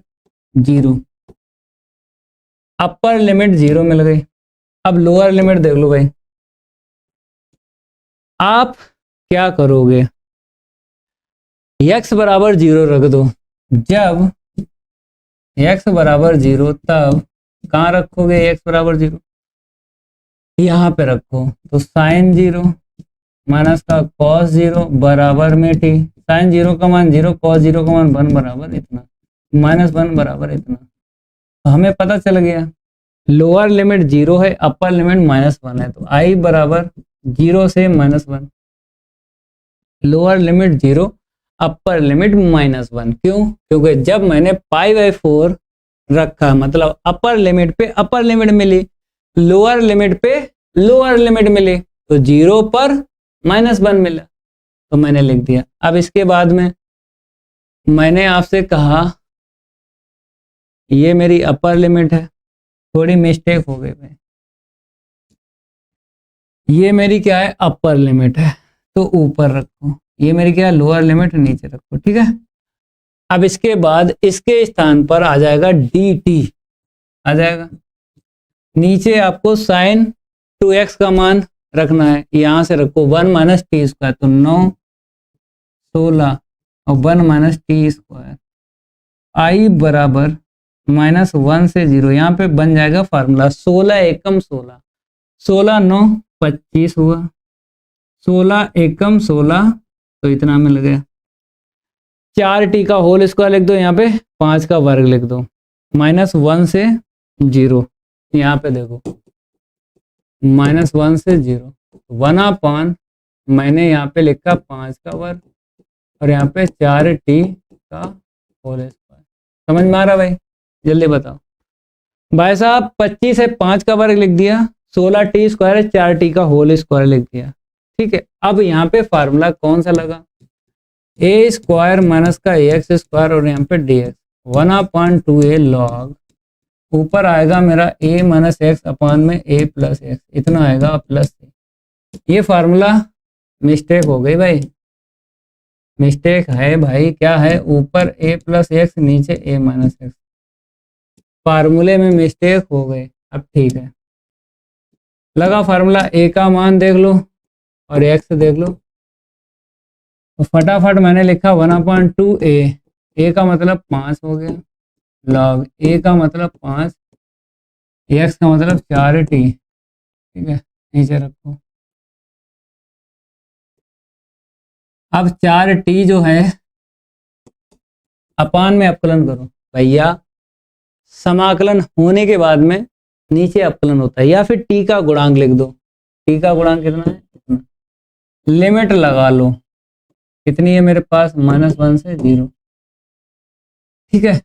0। अपर लिमिट 0 मिल गई। अब लोअर लिमिट देख लो भाई, आप क्या करोगे, x बराबर 0 रख दो। जब x बराबर 0 तब कहाँ रखोगे, x बराबर 0 यहाँ पे रखो, तो साइन 0 माइनस का कॉस 0 बराबर में t। साइन 0 का मान 0, कॉस 0 का मान 1 बराबर इतना, माइनस 1 बराबर इतना। तो हमें पता चल गया लोअर लिमिट 0 है, अपर लिमिट -1 है, तो i बराबर 0 से -1, लोअर लिमिट 0 अपर लिमिट -1। क्यों, क्योंकि जब मैंने π/4 रखा मतलब अपर लिमिट पे अपर लिमिट मिली, लोअर लिमिट पे लोअर लिमिट मिली, तो 0 पर -1 मिला, तो मैंने लिख दिया। अब इसके बाद में मैंने आपसे कहा ये मेरी अपर लिमिट है, थोड़ी मिस्टेक हो गई भाई, ये मेरी क्या है, अपर लिमिट है, तो ऊपर रखो, ये मेरी क्या है, लोअर लिमिट, नीचे रखो, ठीक है। अब इसके बाद इसके स्थान पर आ जाएगा dt, आ जाएगा। नीचे आपको sin 2x का मान रखना है, यहां से रखो 1 माइनस टी स्क्वायर, तो 9 16 और 1 माइनस टी स्क्वायर, i बराबर -1 से 0, यहाँ पे बन जाएगा फार्मूला 16 एकम 16, 16 9 25 हुआ, 16 एकम 16, तो इतना मिल गया। 4t का होल स्क्वायर लिख दो, यहाँ पे 5 का वर्ग लिख दो, -1 से 0, यहाँ पे देखो -1 से 0, 1/, मैंने यहाँ पे लिखा 5 का वर्ग और यहाँ पे 4t का होल स्क्वायर। समझ में आ रहा भाई, जल्दी बताओ भाई साहब। 25 है 5 का वर्ग लिख दिया, 16t स्क्वायर है 4t का होल स्क्वायर लिख दिया, ठीक है। अब यहाँ पे फार्मूला कौन सा लगा, ए स्क्वायर माइनस का एक्स स्क्वायर और यहाँ पे dx, 1/2a log, ऊपर आएगा मेरा a माइनस एक्स अपान में a प्लस एक्स, इतना आएगा प्लस। ये फार्मूला मिस्टेक हो गई भाई, मिस्टेक है भाई, क्या है, ऊपर a प्लस एक्स नीचे a माइनस एक्स, फार्मूले में मिस्टेक हो गए। अब ठीक है, लगा फार्मूला, a का मान देख लो और x देख लो, तो फटाफट मैंने लिखा 1/2a, a का मतलब 5 हो गया, log a का मतलब 5, x का मतलब 4t, ठीक है, नीचे रखो। अब 4t जो है अपान में अपकलन करो भैया, समाकलन होने के बाद में नीचे अपकलन होता है, या फिर t का गुणांक लिख दो, t का गुणांक कितना है, इतना। लिमिट लगा लो, कितनी है मेरे पास, -1 से 0, ठीक है।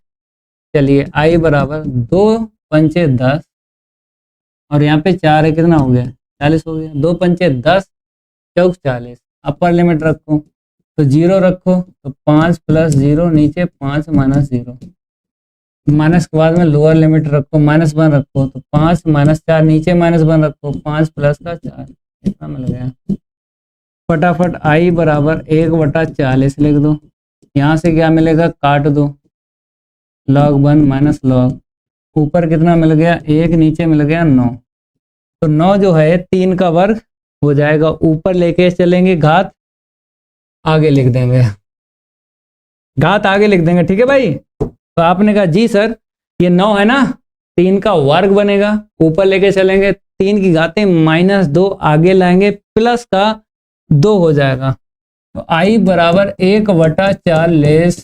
चलिए आई बराबर 2 पंचे 10 और यहाँ पे 4 है, कितना हो गया 40 हो गया। 2 पंचे 10 चौक 40। अपर लिमिट रखो तो 0 रखो तो 5 प्लस 0 नीचे 5 माइनस 0। माइनस के बाद में लोअर लिमिट रखो -1 रखो तो 5 माइनस 4 नीचे -1 रखो 5 प्लस का 4 इतना मिल गया। फटाफट आई बराबर 1/40 लिख दो। यहाँ से क्या मिलेगा काट दो log 1 माइनस log ऊपर कितना मिल गया 1 नीचे मिल गया 9। तो 9 जो है 3 का वर्ग हो जाएगा। ऊपर लेके चलेंगे घात आगे लिख देंगे, घात आगे लिख देंगे। ठीक है भाई। तो आपने कहा जी सर ये 9 है ना 3 का वर्ग बनेगा, ऊपर लेके चलेंगे 3 की घातें -2 आगे लाएंगे प्लस का 2 हो जाएगा। तो आई बराबर 1/40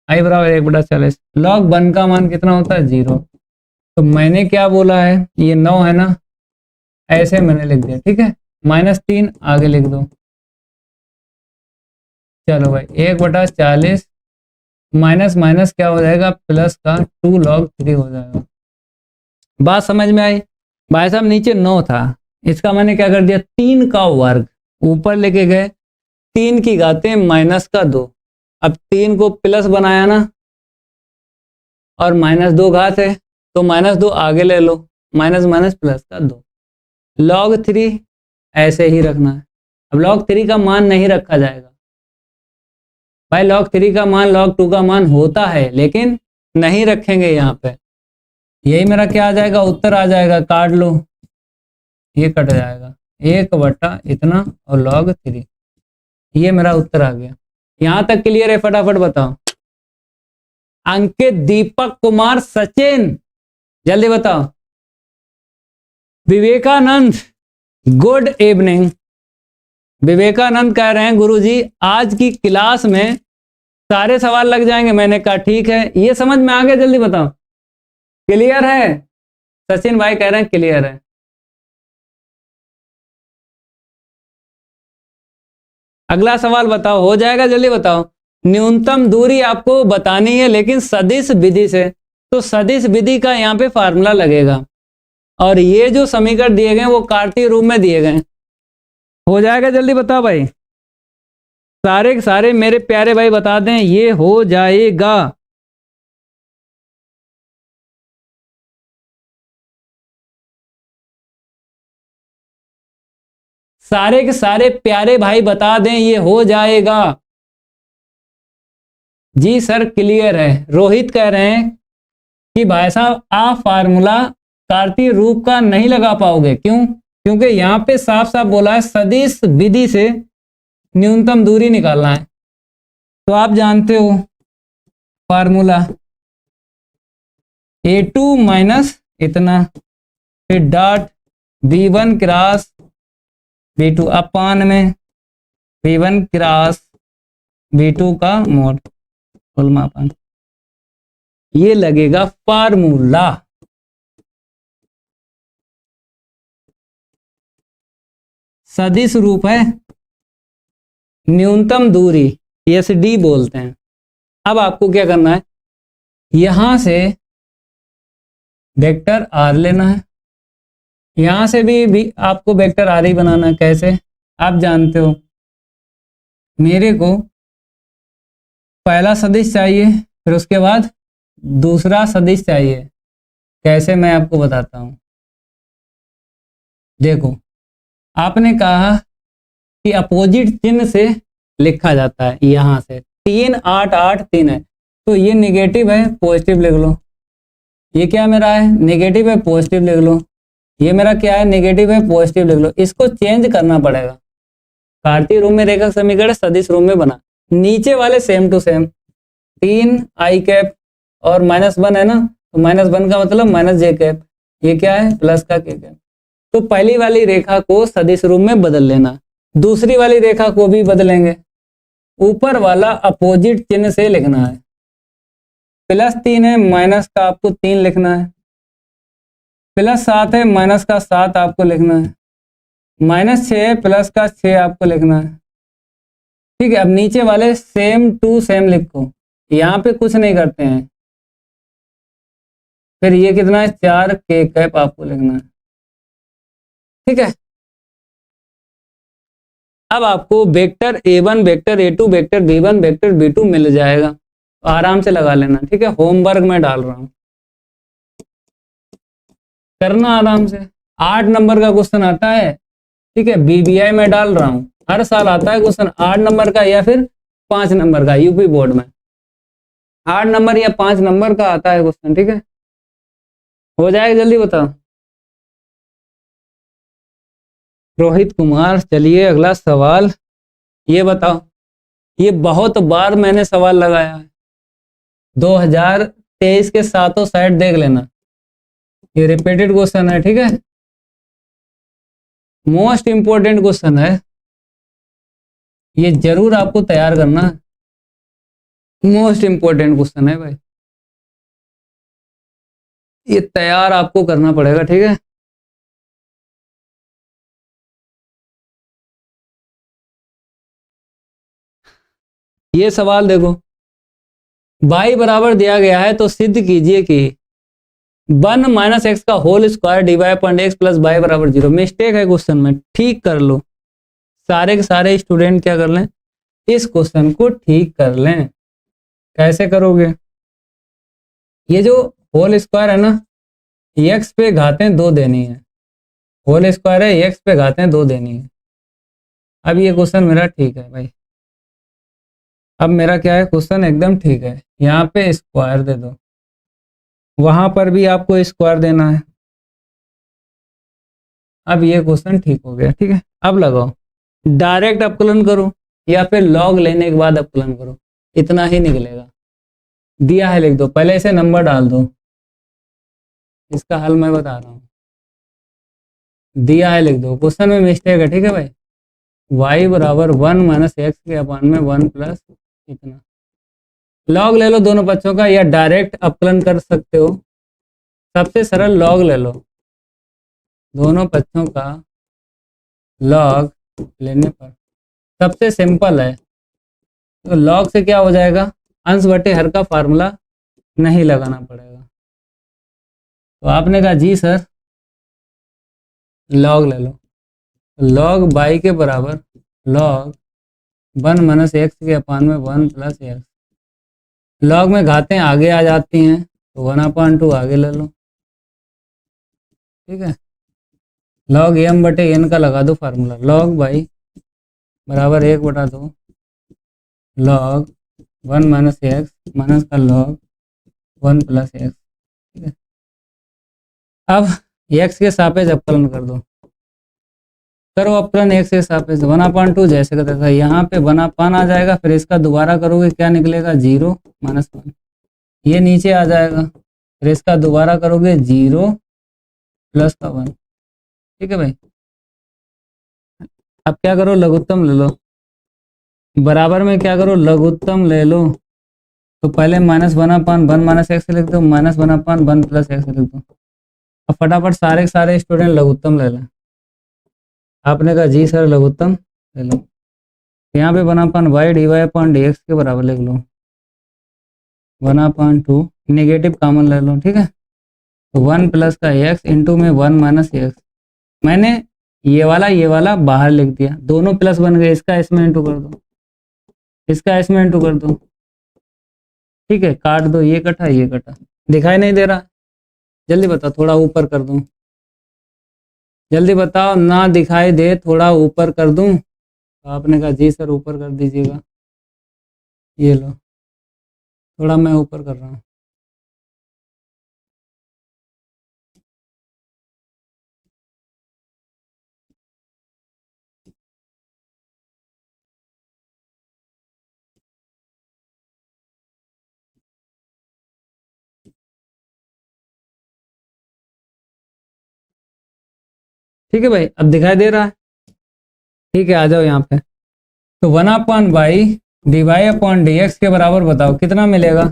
आई बराबर 1/40 log 1 का मान कितना होता है 0। तो मैंने क्या बोला है ये 9 है ना ऐसे मैंने लिख दिया। ठीक है -3 आगे लिख दो। चलो भाई 1/40 माइनस माइनस क्या हो जाएगा प्लस का 2 log 3 हो जाएगा। बात समझ में आई। भाई साहब नीचे 9 था इसका मैंने क्या कर दिया 3 का वर्ग ऊपर लेके गए 3 की घातें -2। अब 3 को प्लस बनाया ना और -2 घात है तो -2 आगे ले लो माइनस माइनस प्लस का 2 log 3 ऐसे ही रखना है। अब log 3 का मान नहीं रखा जाएगा भाई। log 3 का मान log 2 का मान होता है लेकिन नहीं रखेंगे यहाँ पे। यही मेरा क्या आ जाएगा उत्तर आ जाएगा। काट लो ये कट जाएगा 1 इतना और log 3 ये मेरा उत्तर आ गया। यहां तक क्लियर है। फटाफट बताओ। अंकित दीपक कुमार सचिन जल्दी बताओ। Vivekananda good evening. विवेकानंद कह रहे हैं गुरुजी आज की क्लास में सारे सवाल लग जाएंगे। मैंने कहा ठीक है। ये समझ में आ गया जल्दी बताओ। क्लियर है। सचिन भाई कह रहे हैं क्लियर है। अगला सवाल बताओ हो जाएगा जल्दी बताओ। न्यूनतम दूरी आपको बतानी है लेकिन सदिश विधि से। तो सदिश विधि का यहाँ पे फार्मूला लगेगा और ये जो समीकरण दिए गए वो कार्तीय रूप में दिए गए। हो जाएगा जल्दी बताओ भाई। सारे के सारे मेरे प्यारे भाई बता दें ये हो जाएगा। सारे के सारे प्यारे भाई बता दें ये हो जाएगा। जी सर क्लियर है। रोहित कह रहे हैं कि भाई साहब आप फार्मूला कार्तीय रूप का नहीं लगा पाओगे। क्यों? क्योंकि यहां पे साफ साफ बोला है सदिश विधि से न्यूनतम दूरी निकालना है। तो आप जानते हो फार्मूला A2 माइनस इतना फिर डॉट V1 क्रॉस V2 अपान में V1 क्रॉस V2 का मोड फुल मापन। ये लगेगा फार्मूला। सदिश रूप है न्यूनतम दूरी SD बोलते हैं। अब आपको क्या करना है यहां से वेक्टर R लेना है। यहां से भी आपको वेक्टर R ही बनाना है। कैसे? आप जानते हो मेरे को पहला सदिश चाहिए फिर उसके बाद दूसरा सदिश चाहिए। कैसे मैं आपको बताता हूं। देखो आपने कहा कि अपोजिट चिन्ह से लिखा जाता है। यहां से 3 8 8 3 है तो ये नेगेटिव है पॉजिटिव लिख लो। ये क्या मेरा है नेगेटिव है पॉजिटिव लिख लो। ये मेरा क्या है नेगेटिव है पॉजिटिव लिख लो। इसको चेंज करना पड़ेगा। कार्तीय रूप में रेखा समीकरण सदिश रूप में बना। नीचे वाले same to same 3 i cap और -1 है ना तो -1 का मतलब -j कैप। ये क्या है प्लस का k कैप। तो पहली वाली रेखा को सदिश रूप में बदल लेना। दूसरी वाली रेखा को भी बदलेंगे। ऊपर वाला अपोजिट चिन्ह से लिखना है। +3 है माइनस का आपको 3 लिखना है। +7 है माइनस का 7 आपको लिखना है। -6 है प्लस का 6 आपको लिखना है। ठीक है। अब नीचे वाले सेम टू सेम लिखो। यहाँ पे कुछ नहीं करते हैं फिर ये कितना है 4 k कैप आपको लिखना है, ठीक है। अब आपको vector a1 vector a2 vector b1 vector b2 मिल जाएगा, तो आराम से लगा लेना, ठीक है। होमवर्क में डाल रहा हूं, करना आराम से। 8 नंबर का क्वेश्चन आता है, ठीक है, बीबीआई में डाल रहा हूं, हर साल आता है क्वेश्चन 8 नंबर का या फिर 5 नंबर का, यूपी बोर्ड में 8 नंबर या 5 नंबर का आता है क्वेश्चन, ठीक है। हो जाएगा, जल्दी बताओ। रोहित कुमार, चलिए अगला सवाल। ये बताओ, ये बहुत बार मैंने सवाल लगाया है, 2023 के सातों साइड देख लेना, ये रिपीटेड क्वेश्चन है, ठीक है। मोस्ट इंपोर्टेंट क्वेश्चन है, ये जरूर आपको तैयार करना है, मोस्ट इंपोर्टेंट क्वेश्चन है भाई, ये तैयार आपको करना पड़ेगा, ठीक है। ये सवाल देखो, y बराबर दिया गया है तो सिद्ध कीजिए कि 1 माइनस एक्स का whole square divide upon X plus Y बराबर 0। मिस्टेक है क्वेश्चन में, ठीक कर लो। सारे के सारे स्टूडेंट क्या कर लें, इस क्वेश्चन को ठीक कर लें। कैसे करोगे, ये जो होल स्क्वायर है ना, एक्स पे घातें 2 देनी है, होल स्क्वायर है, एक्स पे घातें 2 देनी है। अब ये क्वेश्चन मेरा ठीक है भाई, अब मेरा क्या है, क्वेश्चन एकदम ठीक है। यहाँ पे स्क्वायर दे दो, वहां पर भी आपको स्क्वायर देना है। अब ये क्वेश्चन ठीक हो गया, ठीक है। अब लगाओ, डायरेक्ट अपकलन करो या फिर लॉग लेने के बाद अपकलन करो, इतना ही निकलेगा। दिया है लिख दो, पहले इसे नंबर डाल दो, इसका हल मैं बता रहा हूँ। दिया है लिख दो, क्वेश्चन में मिस्टेक है, ठीक है भाई। y बराबर 1 माइनस एक्स के अपान में 1 प्लस इतना। लॉग ले लो दोनों बच्चों का, या डायरेक्ट अपकलन कर सकते हो, सबसे सरल लॉग ले लो। दोनों बच्चों का लॉग लेने पर सबसे सिंपल है, तो लॉग से क्या हो जाएगा, अंश बटे हर का फार्मूला नहीं लगाना पड़ेगा। तो आपने कहा जी सर लॉग ले लो, लॉग बाई के बराबर लॉग 1 माइनस एक्स के अपान में 1 प्लस एक्स। लॉग में घातें आगे आ जाती हैं, तो 1/2 आगे ले लो, ठीक है। लॉग एम बटे एन का लगा दो फार्मूला, लॉग बाई बराबर 1/2 लॉग 1 माइनस एक्स माइनस का लॉग 1 प्लस एक्स, ठीक है। अब एक्स के सापेक्ष अपकलन कर दो, करो अपकलन एक्स के सापेक्ष 1/2 जैसे का तैसा, यहाँ पे 1/, आ जाएगा, फिर इसका दोबारा करोगे क्या निकलेगा 0 माइनस 1, ये नीचे आ जाएगा, फिर इसका दोबारा करोगे 0 प्लस का 1, ठीक है भाई। अब क्या करो, लघुत्तम ले लो, बराबर में क्या करो, लघुत्तम ले लो, तो पहले -1/1 माइनस एक्स लिख दो, -1/1 प्लस एक्स लिख दो। अब फटाफट सारे के सारे स्टूडेंट लघुत्तम ले लें। आपने कहा जी सर लघुत्तम ले लो, यहाँ पे 1/y डिवाइड अपॉन dx के बराबर लिख लो, 1/2 नेगेटिव कॉमन ले लो, ठीक है। तो 1 प्लस का x इंटू में 1 माइनस एक्स, मैंने ये वाला बाहर लिख दिया, दोनों प्लस बन गए, इसका इसमें इंटू कर दो, इसका इसमें इंटू कर दो, ठीक है। काट दो, ये कटा ये कटा, दिखाई नहीं दे रहा, जल्दी बताओ, थोड़ा ऊपर कर दूं, जल्दी बताओ, ना दिखाई दे थोड़ा ऊपर कर दूं। आपने कहा जी सर ऊपर कर दीजिएगा, ये लो थोड़ा मैं ऊपर कर रहा हूँ। ठीक है भाई, अब दिखाई दे रहा है, ठीक है। आ जाओ यहाँ पे, तो 1/y डिवाइड अपॉन dx के बराबर बताओ कितना मिलेगा।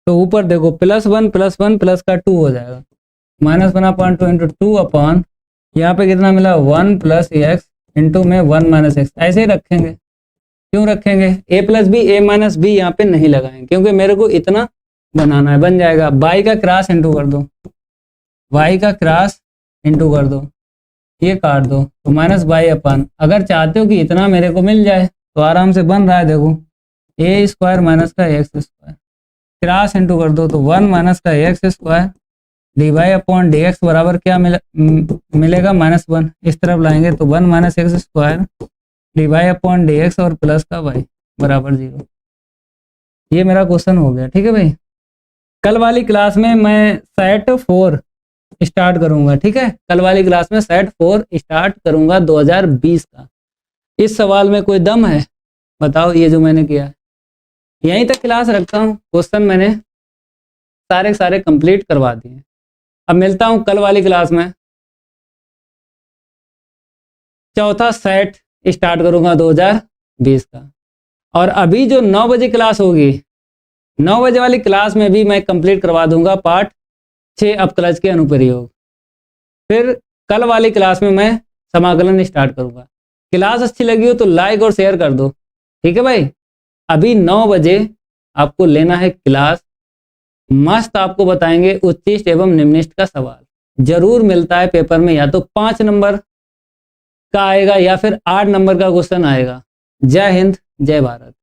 तो ऊपर देखो +1 + 1 प्लस का 2 हो जाएगा, -1/2 इंटू 2 अपॉन यहाँ पे कितना मिला 1 प्लस एक्स इंटू में 1 माइनस एक्स। ऐसे ही रखेंगे, क्यों रखेंगे, a plus B a minus B यहाँ पे नहीं लगाएंगे, क्योंकि मेरे को इतना बनाना है, बन जाएगा। y का क्रॉस इंटू कर दो, y का क्रॉस इंटू कर दो, ये काट दो तो माइनस बाई अपन। अगर चाहते हो कि इतना मेरे को मिल जाए तो आराम से बन रहा है, देखो ए स्क्वायर माइनस का एक्स स्क्वायर, क्रॉस इंटू कर दो तो 1 माइनस का x square d y upon d x बराबर क्या मिलेगा -1। इस तरफ लाएंगे तो 1 minus x square d y upon d x और प्लस का वाई बराबर 0। ये मेरा क्वेश्चन हो गया, ठीक है भाई। कल वाली क्लास में मैं सेट 4 स्टार्ट करूंगा, ठीक है। कल वाली क्लास में सेट 4 स्टार्ट करूंगा 2020 का। इस सवाल में कोई दम है बताओ, ये जो मैंने किया। यहीं तक क्लास रखता हूँ, क्वेश्चन मैंने सारे सारे कंप्लीट करवा दिए। अब मिलता हूँ कल वाली क्लास में। चौथा सेट स्टार्ट करूंगा 2020 का। और अभी जो 9 बजे क्लास होगी, 9 बजे वाली क्लास में भी मैं कंप्लीट करवा दूंगा पार्ट 6 अपकलज के अनुप्रयोग। फिर कल वाली क्लास में मैं समाकलन स्टार्ट करूंगा। क्लास अच्छी लगी हो तो लाइक और शेयर कर दो, ठीक है भाई। अभी 9 बजे आपको लेना है क्लास, मस्त आपको बताएंगे उच्चिष्ट एवं निम्निष्ट का सवाल। जरूर मिलता है पेपर में, या तो 5 नंबर का आएगा या फिर 8 नंबर का क्वेश्चन आएगा। जय हिंद, जय भारत।